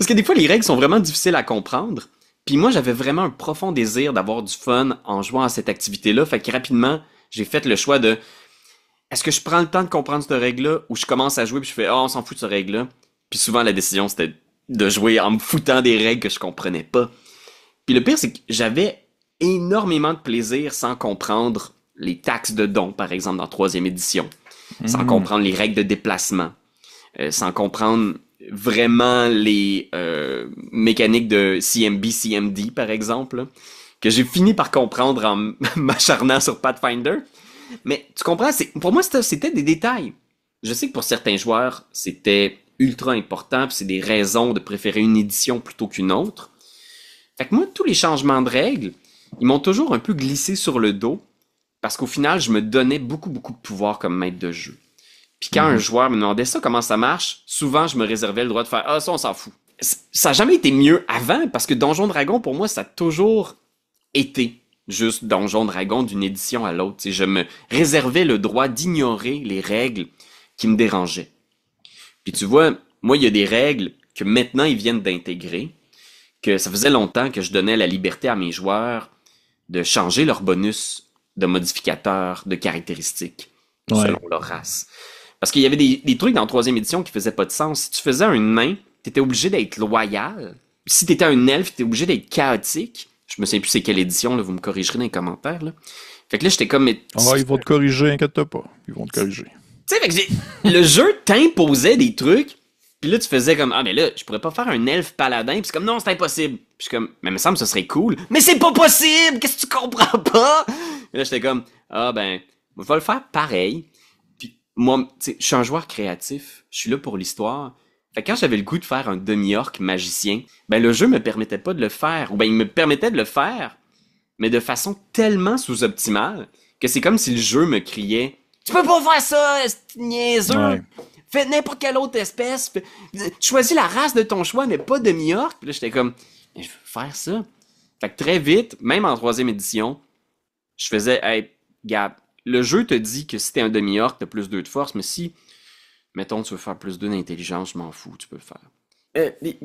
que des fois, les règles sont vraiment difficiles à comprendre. Puis moi, j'avais vraiment un profond désir d'avoir du fun en jouant à cette activité-là. Fait que rapidement, j'ai fait le choix de... Est-ce que je prends le temps de comprendre cette règle-là ou je commence à jouer puis je fais « on s'en fout de cette règle-là ». Puis souvent, la décision, c'était de jouer en me foutant des règles que je comprenais pas. Puis le pire, c'est que j'avais énormément de plaisir sans comprendre les taxes de dons, par exemple, dans 3e édition. Sans comprendre les règles de déplacement. Sans comprendre... vraiment les mécaniques de CMB, CMD, par exemple, là, que j'ai fini par comprendre en m'acharnant sur Pathfinder. Mais tu comprends, pour moi, c'était des détails. Je sais que pour certains joueurs, c'était ultra important, puis c'est des raisons de préférer une édition plutôt qu'une autre. Fait que moi, tous les changements de règles, ils m'ont toujours un peu glissé sur le dos, parce qu'au final, je me donnais beaucoup, beaucoup de pouvoir comme maître de jeu. Puis quand un joueur me demandait ça, comment ça marche, souvent, je me réservais le droit de faire « Ah, ça, on s'en fout ». Ça n'a jamais été mieux avant, parce que Donjon Dragon, pour moi, ça a toujours été juste Donjon Dragon d'une édition à l'autre. T'sais, je me réservais le droit d'ignorer les règles qui me dérangeaient. Puis tu vois, moi, il y a des règles que maintenant, ils viennent d'intégrer, que ça faisait longtemps que je donnais la liberté à mes joueurs de changer leur bonus de modificateurs, de caractéristiques, selon leur race. Parce qu'il y avait des trucs dans la 3e édition qui faisaient pas de sens. Si tu faisais un nain, t'étais obligé d'être loyal. Si t'étais un elfe, t'étais obligé d'être chaotique. Je me souviens plus c'est quelle édition, là, vous me corrigerez dans les commentaires. Là. Fait que là, j'étais comme... ils vont te corriger, inquiète pas. Ils vont te corriger. Tu sais, fait que le jeu t'imposait des trucs, puis là, tu faisais comme, mais là, je pourrais pas faire un elfe paladin, puis c'est comme, non, c'est impossible. Puis je suis comme, mais il me semble que ce serait cool. Mais c'est pas possible! Qu'est-ce que tu comprends pas? Et là, j'étais comme, je vais le faire pareil. Moi, tu sais, je suis un joueur créatif. Je suis là pour l'histoire. Fait que quand j'avais le goût de faire un demi-orc magicien, le jeu me permettait pas de le faire. Ou il me permettait de le faire, mais de façon tellement sous-optimale que c'est comme si le jeu me criait « Tu peux pas faire ça, c'est niaiseux! Ouais. Fais n'importe quelle autre espèce! Choisis la race de ton choix, mais pas demi-orc! » Puis là, j'étais comme « Je veux faire ça! » Fait que très vite, même en 3e édition, je faisais « Hey, Gab, le jeu te dit que si t'es un demi-orc, t'as plus 2 de force, mais si, mettons, tu veux faire plus 2 d'intelligence, je m'en fous, tu peux le faire. »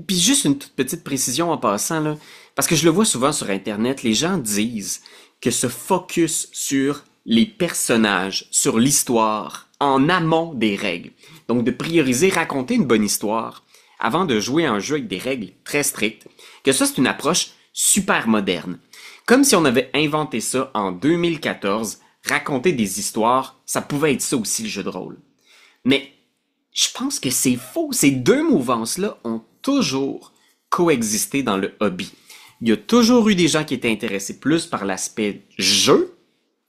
Puis juste une toute petite précision en passant, là, parce que je le vois souvent sur Internet, les gens disent que ce focus sur les personnages, sur l'histoire, en amont des règles, donc de prioriser raconter une bonne histoire, avant de jouer à un jeu avec des règles très strictes, que ça, c'est une approche super moderne. Comme si on avait inventé ça en 2014, raconter des histoires, ça pouvait être ça aussi le jeu de rôle. Mais je pense que c'est faux. Ces deux mouvances-là ont toujours coexisté dans le hobby. Il y a toujours eu des gens qui étaient intéressés plus par l'aspect jeu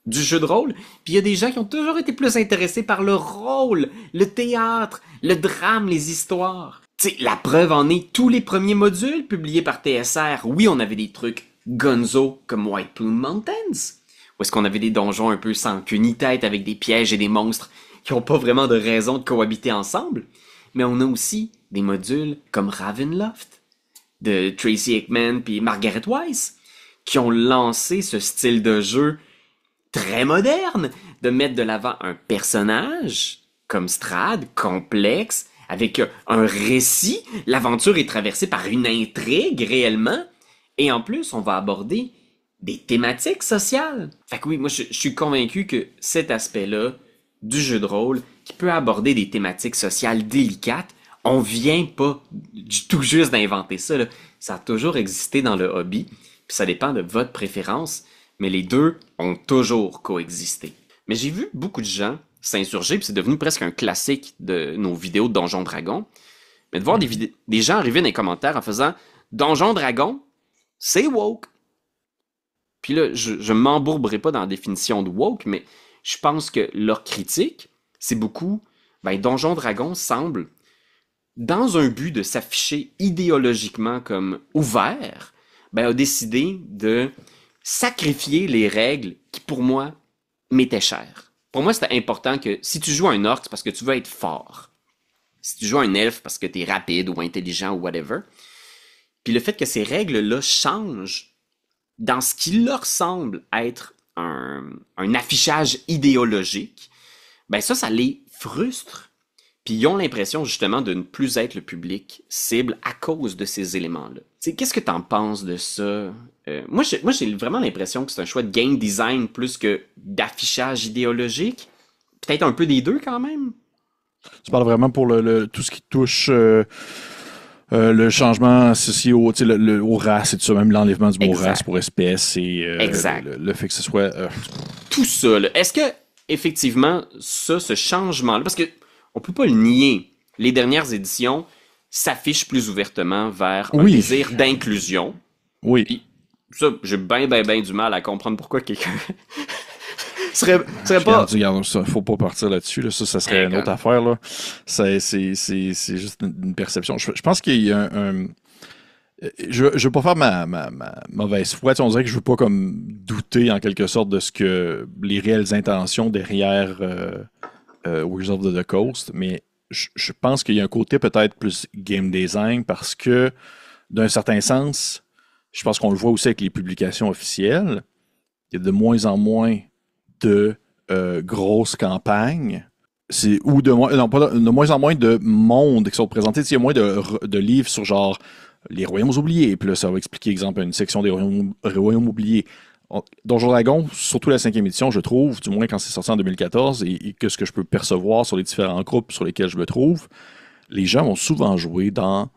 du jeu de rôle, puis il y a des gens qui ont toujours été plus intéressés par le rôle, le théâtre, le drame, les histoires. Tu sais, la preuve en est, tous les premiers modules publiés par TSR, oui, on avait des trucs gonzo comme White Plume Mountains, où est-ce qu'on avait des donjons un peu sans queue ni tête avec des pièges et des monstres qui n'ont pas vraiment de raison de cohabiter ensemble, mais on a aussi des modules comme Ravenloft, de Tracy Hickman puis Margaret Weiss, qui ont lancé ce style de jeu très moderne, de mettre de l'avant un personnage comme Strahd, complexe, avec un récit. L'aventure est traversée par une intrigue réellement, et en plus, on va aborder des thématiques sociales. Fait que oui, moi je suis convaincu que cet aspect-là du jeu de rôle, qui peut aborder des thématiques sociales délicates, on vient pas du tout juste d'inventer ça, là. Ça a toujours existé dans le hobby, puis ça dépend de votre préférence, mais les deux ont toujours coexisté. Mais j'ai vu beaucoup de gens s'insurger, puis c'est devenu presque un classique de nos vidéos de Donjons Dragons, mais de voir des gens arriver dans les commentaires en faisant « Donjons Dragons, c'est woke ». Puis là, je m'embourberai pas dans la définition de woke, mais je pense que leur critique, c'est beaucoup, Donjons Dragons semble, dans un but de s'afficher idéologiquement comme ouvert, a décidé de sacrifier les règles qui, pour moi, m'étaient chères. Pour moi, c'était important que si tu joues un orc, c'est parce que tu veux être fort. Si tu joues un elfe, parce que tu es rapide ou intelligent ou whatever. Puis le fait que ces règles-là changent dans ce qui leur semble être un affichage idéologique, ça les frustre. Puis ils ont l'impression justement de ne plus être le public cible à cause de ces éléments-là. T'sais, qu'est-ce que t'en penses de ça? Moi, j'ai vraiment l'impression que c'est un choix de game design plus que d'affichage idéologique. Peut-être un peu des deux quand même. Tu parles vraiment pour tout ce qui touche le changement associé aux races et tout ça, même l'enlèvement du mot race pour espèce et le fait que ce soit... Tout ça, là. Est-ce que, effectivement, ce changement-là, parce que on peut pas le nier, les dernières éditions s'affichent plus ouvertement vers un désir d'inclusion. Oui. Puis, ça, j'ai bien du mal à comprendre pourquoi quelqu'un... serait pas... Regarde, ça, faut pas partir là-dessus. Là. Ça serait une autre affaire. Là. C'est juste une perception. Je pense qu'il y a je veux pas faire ma mauvaise foi. On dirait que je veux pas comme douter en quelque sorte de ce que les réelles intentions derrière Wizards of the Coast, mais je pense qu'il y a un côté peut-être plus game design parce que d'un certain sens, je pense qu'on le voit aussi avec les publications officielles, il y a de moins en moins de grosses campagnes. Ou de moins en moins de mondes qui sont présentés. Il y a moins de livres sur genre les royaumes oubliés. Puis là, ça va expliquer, exemple, une section des royaumes oubliés. Donjons Dragons, surtout la 5e édition, je trouve, du moins quand c'est sorti en 2014, et que ce que je peux percevoir sur les différents groupes sur lesquels je me trouve, les gens vont souvent jouer dans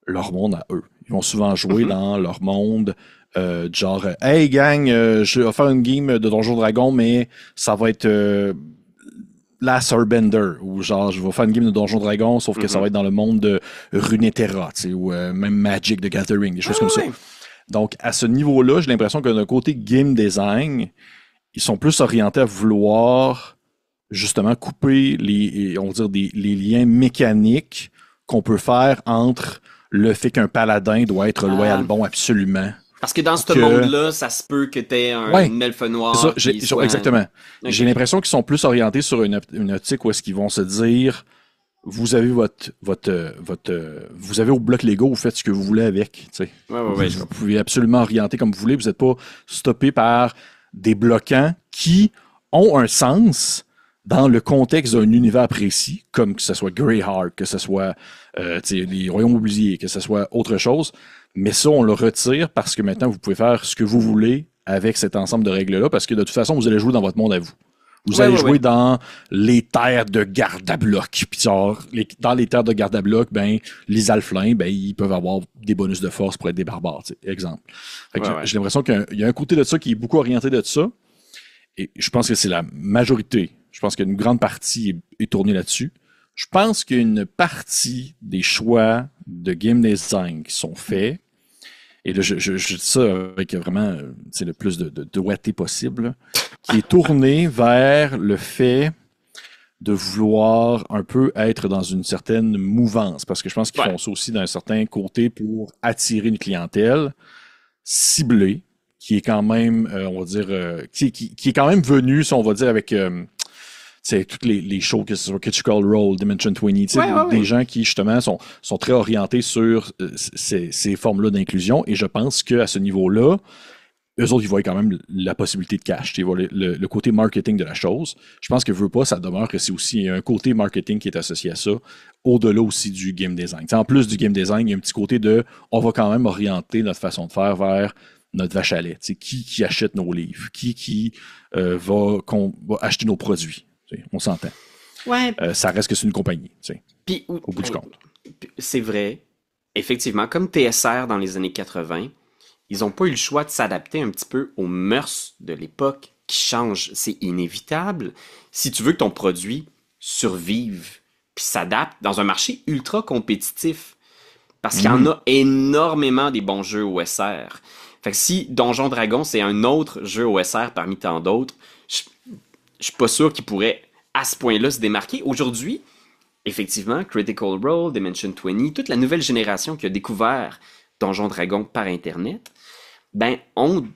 leur monde à eux. Ils vont souvent jouer dans leur monde genre « Hey gang, je vais faire une game de Donjons Dragons, mais ça va être Last Airbender. » Ou genre « Je vais faire une game de Donjons Dragons, sauf que ça va être dans le monde de Runeterra, ou même Magic the Gathering, des choses comme ça. » Donc, à ce niveau-là, j'ai l'impression que d'un côté game design, ils sont plus orientés à vouloir justement couper les liens mécaniques qu'on peut faire entre le fait qu'un paladin doit être loyal bon absolument. Parce que dans ce monde-là, ça se peut que t'aies un elfe noir. C'est ça, exactement. Okay. J'ai l'impression qu'ils sont plus orientés sur une optique où est-ce qu'ils vont se dire vous avez vous avez au bloc Lego, vous faites ce que vous voulez avec. Vous pouvez absolument orienter comme vous voulez. Vous n'êtes pas stoppé par des bloquants qui ont un sens dans le contexte d'un univers précis, comme que ce soit Greyheart, que ce soit les Royaumes oubliés, que ce soit autre chose. Mais ça, on le retire parce que maintenant, vous pouvez faire ce que vous voulez avec cet ensemble de règles-là, parce que de toute façon, vous allez jouer dans votre monde à vous. Vous allez jouer dans les terres de garde à bloc. Puis genre, dans les terres de garde à bloc, les alflins, ils peuvent avoir des bonus de force pour être des barbares, exemple. Fait que j'ai l'impression qu'il y a un côté de ça qui est beaucoup orienté de ça. Et je pense que c'est la majorité. Je pense qu'une grande partie est tournée là-dessus. Je pense qu'une partie des choix de game design qui sont faits, et là, je dis ça avec vraiment le plus de doigté possible, là, qui est tourné vers le fait de vouloir un peu être dans une certaine mouvance, parce que je pense qu'ils font ça aussi d'un certain côté pour attirer une clientèle ciblée, qui est quand même, on va dire, qui est quand même venue, si on va dire, avec toutes les shows, que ce soit Critical Role, Dimension 20, des gens qui, justement, sont très orientés sur ces formes-là d'inclusion, et je pense qu'à ce niveau-là, eux autres, ils voient quand même la possibilité de cash. Ils voient le côté marketing de la chose. Je pense que veut pas, ça demeure que c'est aussi un côté marketing qui est associé à ça, au-delà aussi du game design. T'sais, en plus du game design, il y a un petit côté de on va quand même orienter notre façon de faire vers notre vache à lait. Qui achète nos livres? Qui va acheter nos produits? On s'entend. Ouais. Ça reste que c'est une compagnie, Puis, au bout du compte. C'est vrai. Effectivement, comme TSR dans les années 80, ils n'ont pas eu le choix de s'adapter un petit peu aux mœurs de l'époque qui changent. C'est inévitable. Si tu veux que ton produit survive puis s'adapte dans un marché ultra compétitif, parce qu'il y en a énormément des bons jeux OSR. Fait que si Donjon Dragon, c'est un autre jeu OSR parmi tant d'autres, je suis pas sûr qu'il pourrait à ce point-là se démarquer. Aujourd'hui, effectivement, Critical Role, Dimension 20, toute la nouvelle génération qui a découvert Donjon Dragon par Internet, ont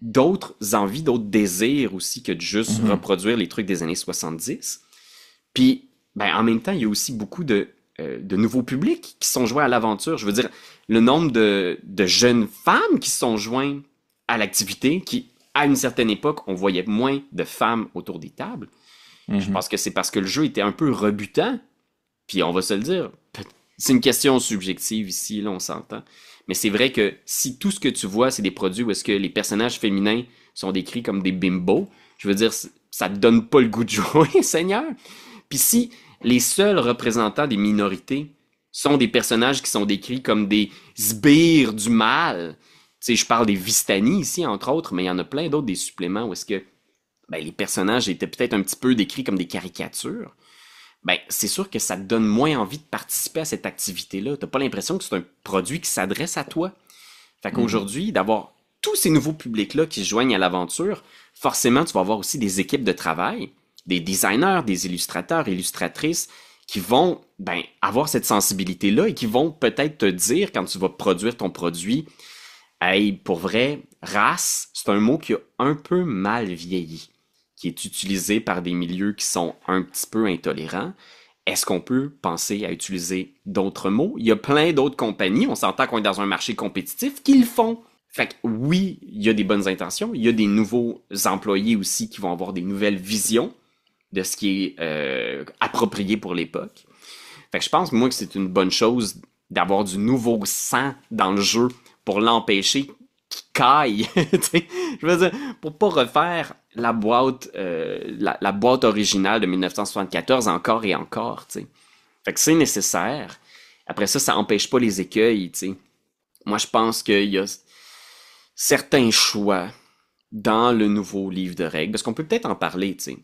d'autres envies, d'autres désirs aussi que de juste reproduire les trucs des années 70. Puis, en même temps, il y a aussi beaucoup de nouveaux publics qui sont joints à l'aventure. Je veux dire, le nombre de jeunes femmes qui se sont joints à l'activité, qui, à une certaine époque, on voyait moins de femmes autour des tables. Je pense que c'est parce que le jeu était un peu rebutant. Puis on va se le dire, c'est une question subjective ici, là, on s'entend. Mais c'est vrai que si tout ce que tu vois, c'est des produits où est-ce que les personnages féminins sont décrits comme des bimbos, je veux dire, ça te donne pas le goût de jouer, Seigneur. Puis si les seuls représentants des minorités sont des personnages qui sont décrits comme des sbires du mal, tu sais, je parle des Vistani ici, entre autres, mais il y en a plein d'autres des suppléments où est-ce que les personnages étaient peut-être un petit peu décrits comme des caricatures. C'est sûr que ça te donne moins envie de participer à cette activité-là. T'as pas l'impression que c'est un produit qui s'adresse à toi. Fait qu'aujourd'hui, d'avoir tous ces nouveaux publics-là qui se joignent à l'aventure, forcément, tu vas avoir aussi des équipes de travail, des designers, des illustrateurs, illustratrices, qui vont avoir cette sensibilité-là et qui vont peut-être te dire, quand tu vas produire ton produit, « Hey, pour vrai, race, c'est un mot qui a un peu mal vieilli. » qui est utilisé par des milieux qui sont un petit peu intolérants, est-ce qu'on peut penser à utiliser d'autres mots? Il y a plein d'autres compagnies, on s'entend qu'on est dans un marché compétitif, qui le font. Fait que oui, il y a des bonnes intentions, il y a des nouveaux employés aussi qui vont avoir des nouvelles visions de ce qui est approprié pour l'époque. Fait que je pense, moi, que c'est une bonne chose d'avoir du nouveau sang dans le jeu pour l'empêcher qu'il caille. Je veux dire, pour pas refaire la boîte la boîte originale de 1974 encore et encore, tu sais. Fait que c'est nécessaire. Après ça, ça empêche pas les écueils, tu sais. Moi, je pense qu'il y a certains choix dans le nouveau livre de règles, parce qu'on peut peut-être en parler, tu sais,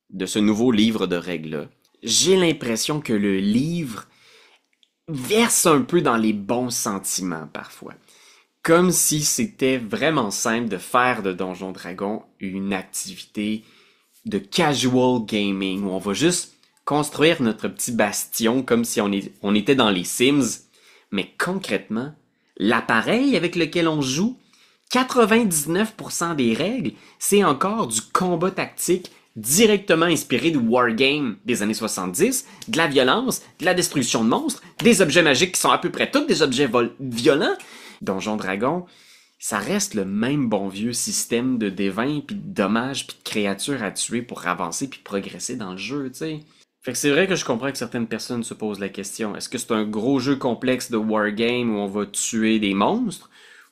de ce nouveau livre de règles-là. J'ai l'impression que le livre verse un peu dans les bons sentiments, parfois. Comme si c'était vraiment simple de faire de Donjon Dragon une activité de casual gaming, où on va juste construire notre petit bastion comme si on était dans les Sims. Mais concrètement, l'appareil avec lequel on joue, 99% des règles, c'est encore du combat tactique directement inspiré du wargame des années 70, de la violence, de la destruction de monstres, des objets magiques qui sont à peu près tous des objets violents. Donjon Dragon, ça reste le même bon vieux système de D20, puis de dommages, puis de créatures à tuer pour avancer puis progresser dans le jeu, tu sais. Fait que c'est vrai que je comprends que certaines personnes se posent la question, est-ce que c'est un gros jeu complexe de wargame où on va tuer des monstres,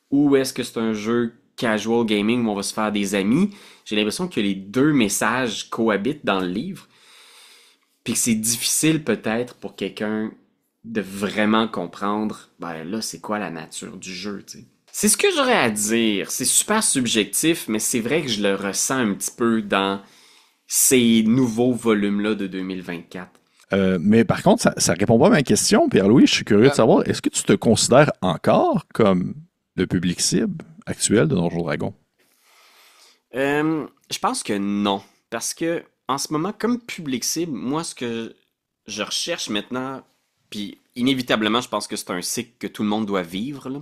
ou est-ce que c'est un jeu casual gaming où on va se faire des amis? J'ai l'impression que les deux messages cohabitent dans le livre, puis que c'est difficile peut-être pour quelqu'un de vraiment comprendre, là, c'est quoi la nature du jeu, tu sais. C'est ce que j'aurais à dire. C'est super subjectif, mais c'est vrai que je le ressens un petit peu dans ces nouveaux volumes-là de 2024. Mais par contre, ça répond pas à ma question, Pierre-Louis. Je suis curieux de savoir, est-ce que tu te considères encore comme le public cible actuel de Donjons Dragons? Je pense que non. Parce que, en ce moment, comme public cible, moi, ce que je recherche maintenant, puis inévitablement, je pense que c'est un cycle que tout le monde doit vivre, là.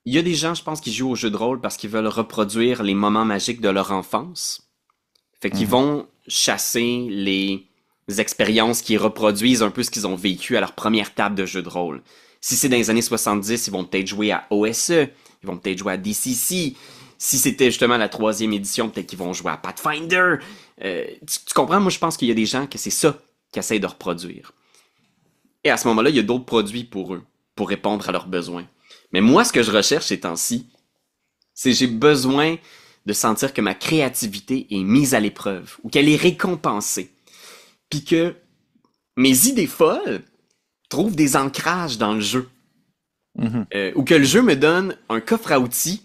Il y a des gens, je pense, qui jouent au jeu de rôle parce qu'ils veulent reproduire les moments magiques de leur enfance. Fait qu'ils vont chasser les expériences qui reproduisent un peu ce qu'ils ont vécu à leur première table de jeu de rôle. Si c'est dans les années 70, ils vont peut-être jouer à OSE, ils vont peut-être jouer à DCC. Si c'était justement la 3e édition, peut-être qu'ils vont jouer à Pathfinder. Tu comprends? Moi, je pense qu'il y a des gens que c'est ça qu'ils essayent de reproduire. Et à ce moment-là, il y a d'autres produits pour eux, pour répondre à leurs besoins. Mais moi, ce que je recherche ces temps-ci, c'est j'ai besoin de sentir que ma créativité est mise à l'épreuve ou qu'elle est récompensée. Puis que mes idées folles trouvent des ancrages dans le jeu. Ou que le jeu me donne un coffre à outils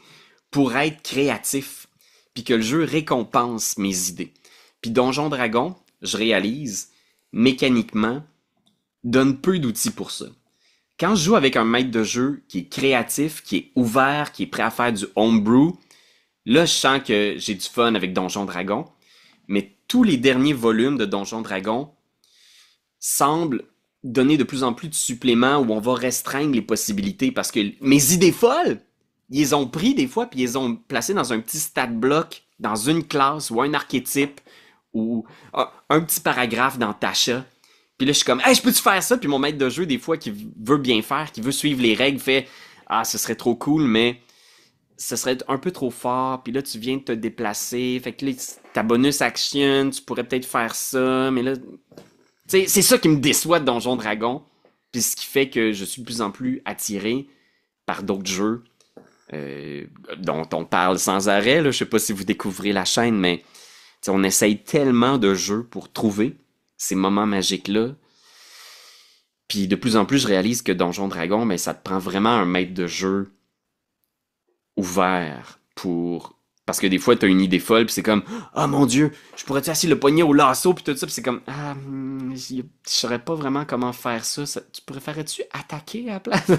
pour être créatif. Puis que le jeu récompense mes idées. Puis Donjon Dragon, je réalise, mécaniquement, donne peu d'outils pour ça. Quand je joue avec un maître de jeu qui est créatif, qui est ouvert, qui est prêt à faire du homebrew, là, je sens que j'ai du fun avec Donjon Dragon. Mais tous les derniers volumes de Donjon Dragon semblent donner de plus en plus de suppléments où on va restreindre les possibilités parce que mes idées folles, ils les ont pris des fois puis ils les ont placées dans un petit stat block, dans une classe ou un archétype ou un petit paragraphe dans Tasha. Puis là, je suis comme, hey, je peux-tu faire ça? Puis mon maître de jeu, des fois, qui veut bien faire, qui veut suivre les règles, fait, ah, ce serait trop cool, mais ce serait un peu trop fort. Puis là, tu viens de te déplacer. Fait que là, ta bonus action, tu pourrais peut-être faire ça, mais là, tu sais, c'est ça qui me déçoit de Donjon Dragon. Puis ce qui fait que je suis de plus en plus attiré par d'autres jeux dont on parle sans arrêt. Là. Je sais pas si vous découvrez la chaîne, mais on essaye tellement de jeux pour trouver ces moments magiques-là. Puis de plus en plus, je réalise que Donjon Dragon, ben, ça te prend vraiment un maître de jeu ouvert pour... Parce que des fois, t'as une idée folle, puis c'est comme « Ah, mon Dieu, je pourrais-tu assis le poignet au lasso, puis tout ça, puis c'est comme « Ah, je saurais pas vraiment comment faire ça. Tu préférais-tu attaquer à la place? »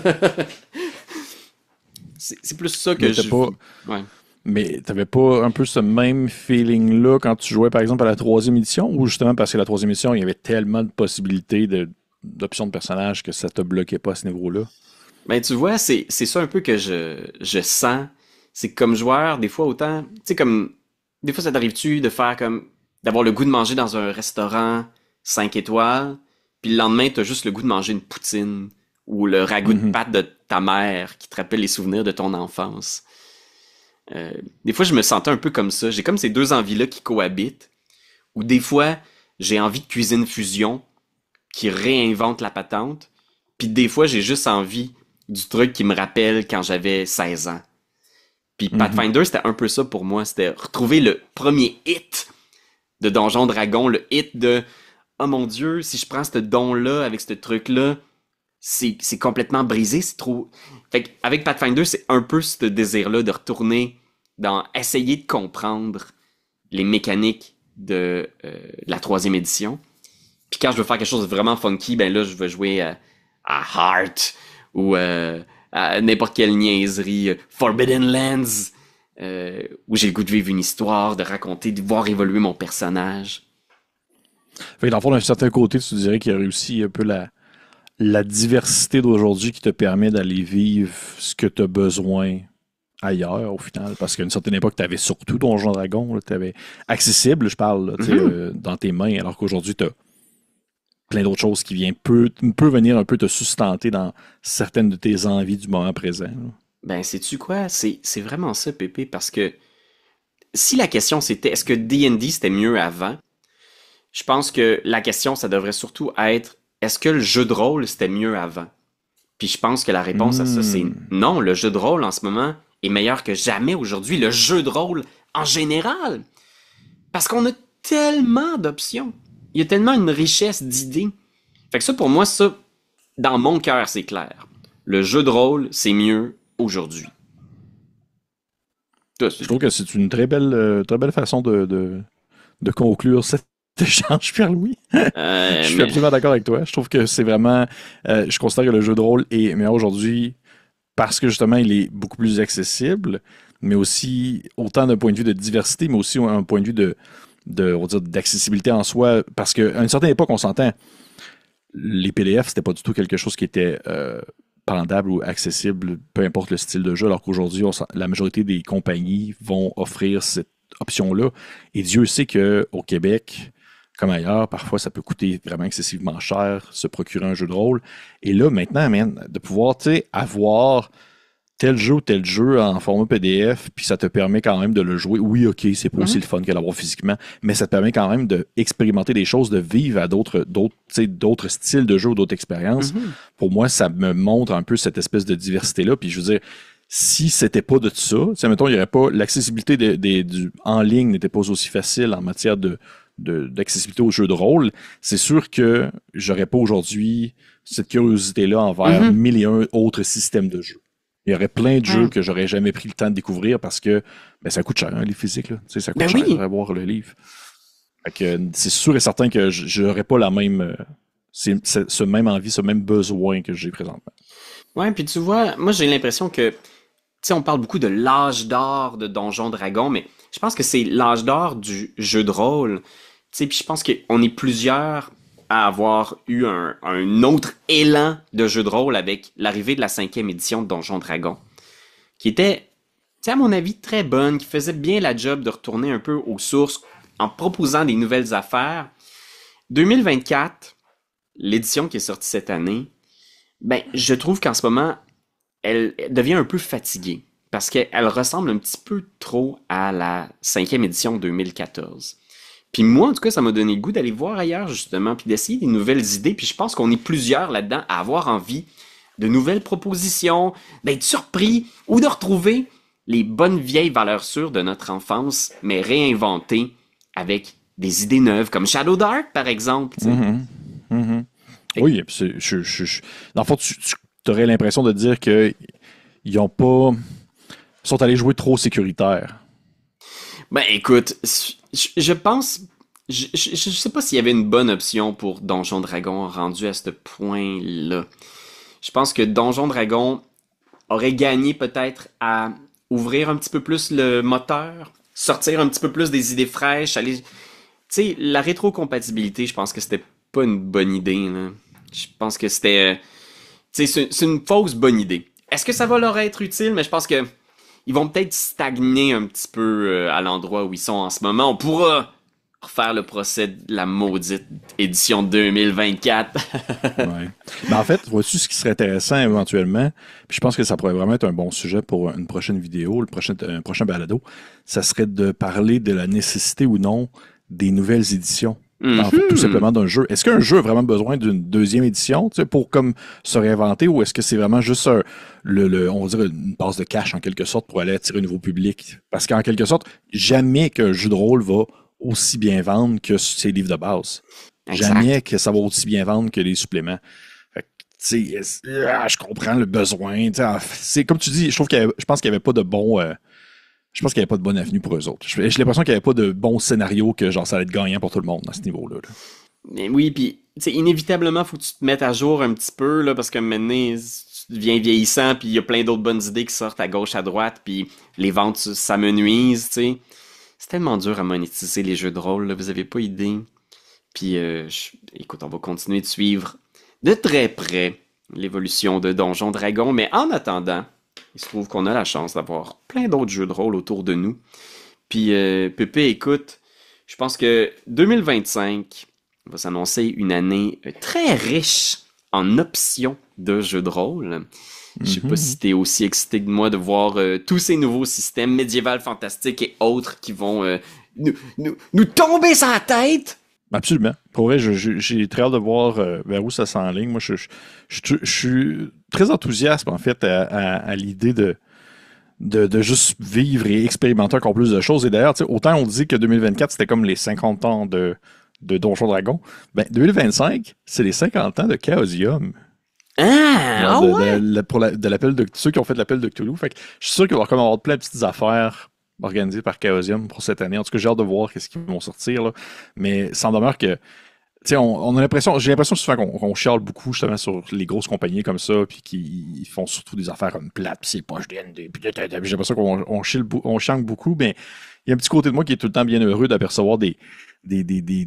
C'est plus ça que je... Ouais. Mais t'avais pas un peu ce même feeling-là quand tu jouais, par exemple, à la 3e édition, ou justement parce que la 3e édition, il y avait tellement de possibilités d'options de personnages que ça te bloquait pas à ce niveau-là? Ben, tu vois, c'est ça un peu que je sens. C'est que comme joueur, des fois, autant... Tu sais, comme... Des fois, ça t'arrive-tu de faire comme... D'avoir le goût de manger dans un restaurant 5 étoiles, puis le lendemain, t'as juste le goût de manger une poutine, ou le ragoût de pâte de ta mère qui te rappelle les souvenirs de ton enfance. Des fois, je me sentais un peu comme ça. J'ai comme ces deux envies-là qui cohabitent. Ou des fois, j'ai envie de cuisine fusion qui réinvente la patente. Puis des fois, j'ai juste envie du truc qui me rappelle quand j'avais 16 ans. Puis Pathfinder, c'était un peu ça pour moi. C'était retrouver le premier hit de Donjon Dragon. Le hit de « Oh mon Dieu, si je prends ce don-là avec ce truc-là, c'est complètement brisé, c'est trop... » Fait qu'avec Pathfinder, c'est un peu ce désir-là de retourner dans essayer de comprendre les mécaniques de la 3e édition. Puis quand je veux faire quelque chose de vraiment funky, ben là, je vais jouer à Heart ou à n'importe quelle niaiserie, Forbidden Lands, où j'ai le goût de vivre une histoire, de raconter, de voir évoluer mon personnage. Fait que dans le fond, d'un certain côté, tu dirais qu'il y a réussi un peu la diversité d'aujourd'hui qui te permet d'aller vivre ce que tu as besoin ailleurs, au final. Parce qu'à une certaine époque, tu avais surtout Donjon Dragon, tu avais accessible, je parle, là, dans tes mains, alors qu'aujourd'hui, tu as plein d'autres choses qui viennent peut venir un peu te sustenter dans certaines de tes envies du moment présent. Là. Ben, sais-tu quoi? C'est vraiment ça, Pépé, parce que si la question c'était est-ce que D&D c'était mieux avant? Je pense que la question, ça devrait surtout être est-ce que le jeu de rôle c'était mieux avant? Puis je pense que la réponse à ça, c'est non, le jeu de rôle en ce moment est meilleur que jamais aujourd'hui, le jeu de rôle en général. Parce qu'on a tellement d'options. Il y a tellement une richesse d'idées. Fait que ça, pour moi, ça, dans mon cœur, c'est clair. Le jeu de rôle, c'est mieux aujourd'hui. Toi, Je trouve que c'est une très belle façon de conclure cet échange, Pierre-Louis. Je suis mais- absolument d'accord avec toi. Je trouve que c'est vraiment... je considère que le jeu de rôle est meilleur aujourd'hui parce que justement, il est beaucoup plus accessible, mais aussi autant d'un point de vue de diversité, mais aussi un point de vue on va dire, d'accessibilité en soi. Parce qu'à une certaine époque, on s'entend, les PDF, c'était pas du tout quelque chose qui était pendable ou accessible, peu importe le style de jeu, alors qu'aujourd'hui, la majorité des compagnies vont offrir cette option-là. Et Dieu sait qu'au Québec, comme ailleurs, parfois ça peut coûter vraiment excessivement cher se procurer un jeu de rôle. Et là, maintenant, man, de pouvoir, tu sais, avoir tel jeu ou tel jeu en format PDF, puis ça te permet quand même de le jouer. Oui, ok, c'est pas aussi le fun que l'avoir physiquement, mais ça te permet quand même d'expérimenter des choses, de vivre à d'autres styles de jeu ou d'autres expériences. Pour moi, ça me montre un peu cette espèce de diversité-là. Puis je veux dire, si c'était pas de ça, tu sais, mettons, il y aurait pas l'accessibilité en ligne n'était pas aussi facile en matière d'accessibilité aux jeux de rôle, c'est sûr que j'aurais pas aujourd'hui cette curiosité-là envers mille et un autres systèmes de jeux. Il y aurait plein de jeux que j'aurais jamais pris le temps de découvrir parce que ben, ça coûte cher, hein, les physiques. Là. Tu sais, ça coûte cher de voir le livre. Fait que c'est sûr et certain que j'aurais pas la même ce même envie, ce même besoin que j'ai présentement. Ouais, puis tu vois, moi j'ai l'impression que, tu sais, on parle beaucoup de l'âge d'or de Donjons Dragons, mais je pense que c'est l'âge d'or du jeu de rôle. Tu sais, puis je pense qu'on est plusieurs à avoir eu un autre élan de jeu de rôle avec l'arrivée de la 5e édition de Donjons Dragons, qui était, tu sais, à mon avis, très bonne, qui faisait bien la job de retourner un peu aux sources en proposant des nouvelles affaires. 2024, l'édition qui est sortie cette année, ben, je trouve qu'en ce moment, elle devient un peu fatiguée parce qu'elle ressemble un petit peu trop à la 5e édition 2014. Puis moi, en tout cas, ça m'a donné le goût d'aller voir ailleurs, justement, puis d'essayer des nouvelles idées. Puis je pense qu'on est plusieurs là-dedans à avoir envie de nouvelles propositions, d'être surpris ou de retrouver les bonnes vieilles valeurs sûres de notre enfance, mais réinventées avec des idées neuves, comme Shadow Dark, par exemple. Oui, dans le fond, tu aurais l'impression de dire qu'ils ont pas... Ils sont allés jouer trop sécuritaire. Ben écoute, je pense... Je sais pas s'il y avait une bonne option pour Donjon Dragon rendu à ce point-là. Je pense que Donjon Dragon aurait gagné peut-être à ouvrir un petit peu plus le moteur, sortir un petit peu plus des idées fraîches, aller... Tu sais, la rétrocompatibilité, je pense que c'était pas une bonne idée, là. Je pense que c'était... tu sais, c'est une fausse bonne idée. Est-ce que ça va leur être utile? Mais je pense que ils vont peut-être stagner un petit peu à l'endroit où ils sont en ce moment. On pourra refaire le procès de la maudite édition 2024. Ouais. Ben en fait, vois-tu ce qui serait intéressant éventuellement, puis je pense que ça pourrait vraiment être un bon sujet pour une prochaine vidéo, un prochain balado, ça serait de parler de la nécessité ou non des nouvelles éditions. En fait, tout simplement d'un jeu. Est-ce qu'un jeu a vraiment besoin d'une deuxième édition, tu sais, pour comme se réinventer, ou est-ce que c'est vraiment juste on va dire une passe de cash en quelque sorte pour aller attirer un nouveau public? Parce qu'en quelque sorte, jamais qu'un jeu de rôle va aussi bien vendre que ses livres de base. Exact. Jamais que ça va aussi bien vendre que les suppléments. Fait que, tu sais, je comprends le besoin. C'est comme tu dis, je pense qu'il n'y avait pas de bon. Je pense qu'il n'y avait pas de bonne avenue pour eux autres. J'ai l'impression qu'il n'y avait pas de bon scénario que genre ça allait être gagnant pour tout le monde à ce niveau-là. Là. Mais oui, puis inévitablement, faut que tu te mettes à jour un petit peu, là, parce que maintenant, tu deviens vieillissant, puis il y a plein d'autres bonnes idées qui sortent à gauche, à droite, puis les ventes s'amenuisent, tu sais. C'est tellement dur à monétiser les jeux de rôle, là, vous avez pas idée. Puis, écoute, on va continuer de suivre de très près l'évolution de Donjon Dragon, mais en attendant, il se trouve qu'on a la chance d'avoir plein d'autres jeux de rôle autour de nous. Puis, Pépé, écoute, je pense que 2025 va s'annoncer une année très riche en options de jeux de rôle. Je sais pas si t'es aussi excité que moi de voir tous ces nouveaux systèmes médiévals, fantastiques et autres qui vont nous tomber sur la tête. Absolument. Pour vrai, j'ai très hâte de voir vers où ça s'enligne. Moi, je suis très enthousiaste, en fait, à l'idée de juste vivre et expérimenter encore plus de choses. Et d'ailleurs, autant on dit que 2024, c'était comme les 50 ans de Donjon Dragon, ben 2025, c'est les 50 ans de Chaosium. Ah, Ah ouais? De l'appel de ceux qui ont fait l'appel de Cthulhu. Fait que je suis sûr qu'il va comme avoir plein de petites affaires organisées par Chaosium pour cette année. En tout cas, j'ai hâte de voir qu'est-ce qu'ils vont sortir, là. Mais sans demeure que, tu sais, on a l'impression, j'ai l'impression souvent qu'on chiale beaucoup justement sur les grosses compagnies comme ça, puis qui font surtout des affaires comme plates, puis c'est poche D&D, puis j'ai l'impression qu'on chante beaucoup, mais il y a un petit côté de moi qui est tout le temps bien heureux d'apercevoir des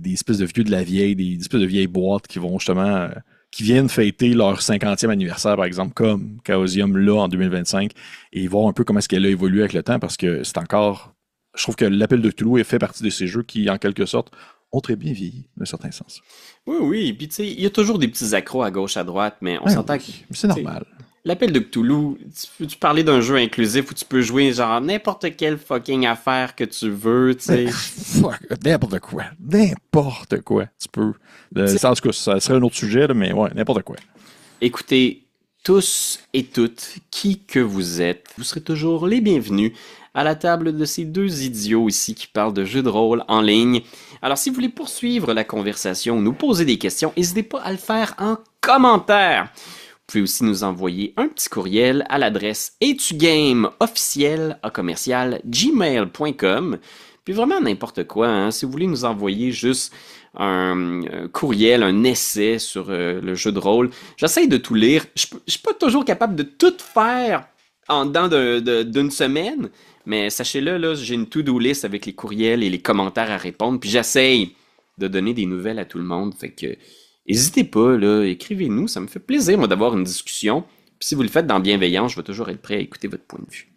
espèces de vieux de la vieille, des espèces de vieilles boîtes qui vont justement, qui viennent fêter leur 50e anniversaire, par exemple, comme Chaosium là en 2025, et voir un peu comment est-ce qu'elle a évolué avec le temps, parce que c'est encore, je trouve que l'appel de Cthulhu fait partie de ces jeux qui, en quelque sorte, ont très bien vieilli, d'un certain sens. Oui, puis tu sais, il y a toujours des petits accros à gauche, à droite, mais on Ouais, s'entend que... oui, mais c'est normal. L'appel de Cthulhu, tu parlais d'un jeu inclusif où tu peux jouer genre n'importe quelle fucking affaire que tu veux, tu sais. Fuck, n'importe quoi. N'importe quoi, tu peux. En tout cas, ça serait un autre sujet, là, mais ouais, n'importe quoi. Écoutez, tous et toutes, qui que vous êtes, vous serez toujours les bienvenus à la table de ces deux idiots ici qui parlent de jeux de rôle en ligne. Alors, si vous voulez poursuivre la conversation ou nous poser des questions, n'hésitez pas à le faire en commentaire. Vous pouvez aussi nous envoyer un petit courriel à l'adresse etugameofficiel@gmail.com. Puis vraiment n'importe quoi, hein. Si vous voulez nous envoyer juste un courriel, un essai sur le jeu de rôle, j'essaye de tout lire. Je suis pas toujours capable de tout faire en dedans d'une semaine, mais sachez-le, là, j'ai une to-do list avec les courriels et les commentaires à répondre, puis j'essaye de donner des nouvelles à tout le monde. Fait que n'hésitez pas, là, écrivez-nous, ça me fait plaisir, moi, d'avoir une discussion. Puis si vous le faites dans bienveillance, je vais toujours être prêt à écouter votre point de vue.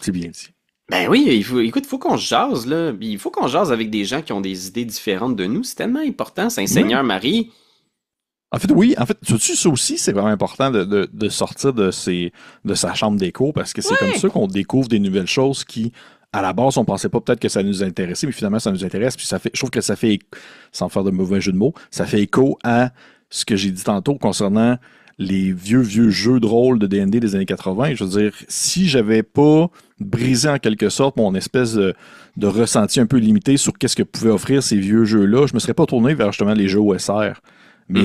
C'est bien dit. Ben oui, il faut qu'on jase, là. Il faut qu'on jase avec des gens qui ont des idées différentes de nous. C'est tellement important, Saint-Seigneur Marie. En fait, oui. En fait, tu ça aussi, c'est vraiment important de sortir de sa chambre d'écho, parce que c'est comme ça qu'on découvre des nouvelles choses qui, à la base, on pensait pas peut-être que ça nous intéressait, mais finalement, ça nous intéresse. Puis je trouve que ça fait, sans faire de mauvais jeu de mots, ça fait écho à ce que j'ai dit tantôt concernant les vieux jeux de rôle de D&D des années 80. Je veux dire, si j'avais pas brisé en quelque sorte mon espèce de ressenti un peu limité sur qu'est-ce que pouvaient offrir ces vieux jeux-là, je me serais pas tourné vers justement les jeux OSR. Mais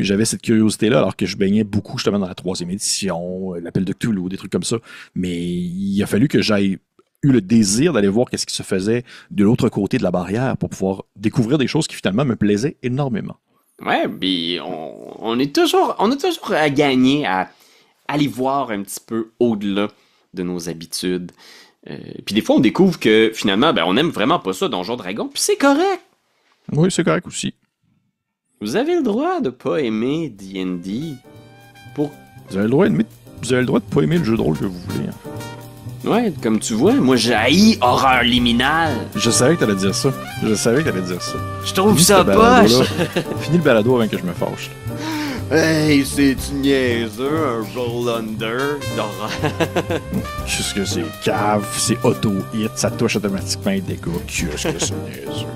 j'avais cette curiosité-là, alors que je baignais beaucoup justement dans la 3e édition, l'appel de Cthulhu, des trucs comme ça. Mais il a fallu que j'aille eu le désir d'aller voir qu'est-ce qui se faisait de l'autre côté de la barrière pour pouvoir découvrir des choses qui finalement me plaisaient énormément. Ouais, puis on a toujours à gagner à aller voir un petit peu au-delà de nos habitudes. Puis des fois, on découvre que finalement, on aime vraiment pas ça, Donjons Dragons, puis c'est correct. Oui, c'est correct aussi. Vous avez le droit de pas aimer D&D. Vous avez le droit de pas aimer le jeu de rôle que vous voulez. Hein. Ouais, comme tu vois, moi j'haïs Horreur Liminale. Je savais que t'allais dire ça. Je trouve ça poche. Finis le balado avant que je me fâche. Hey, c'est-tu niaiseux, un roll under d'horreur? Qu'est-ce que c'est cave, c'est auto-hit, ça touche automatiquement les dégâts. Qu'est-ce que c'est niaiseux.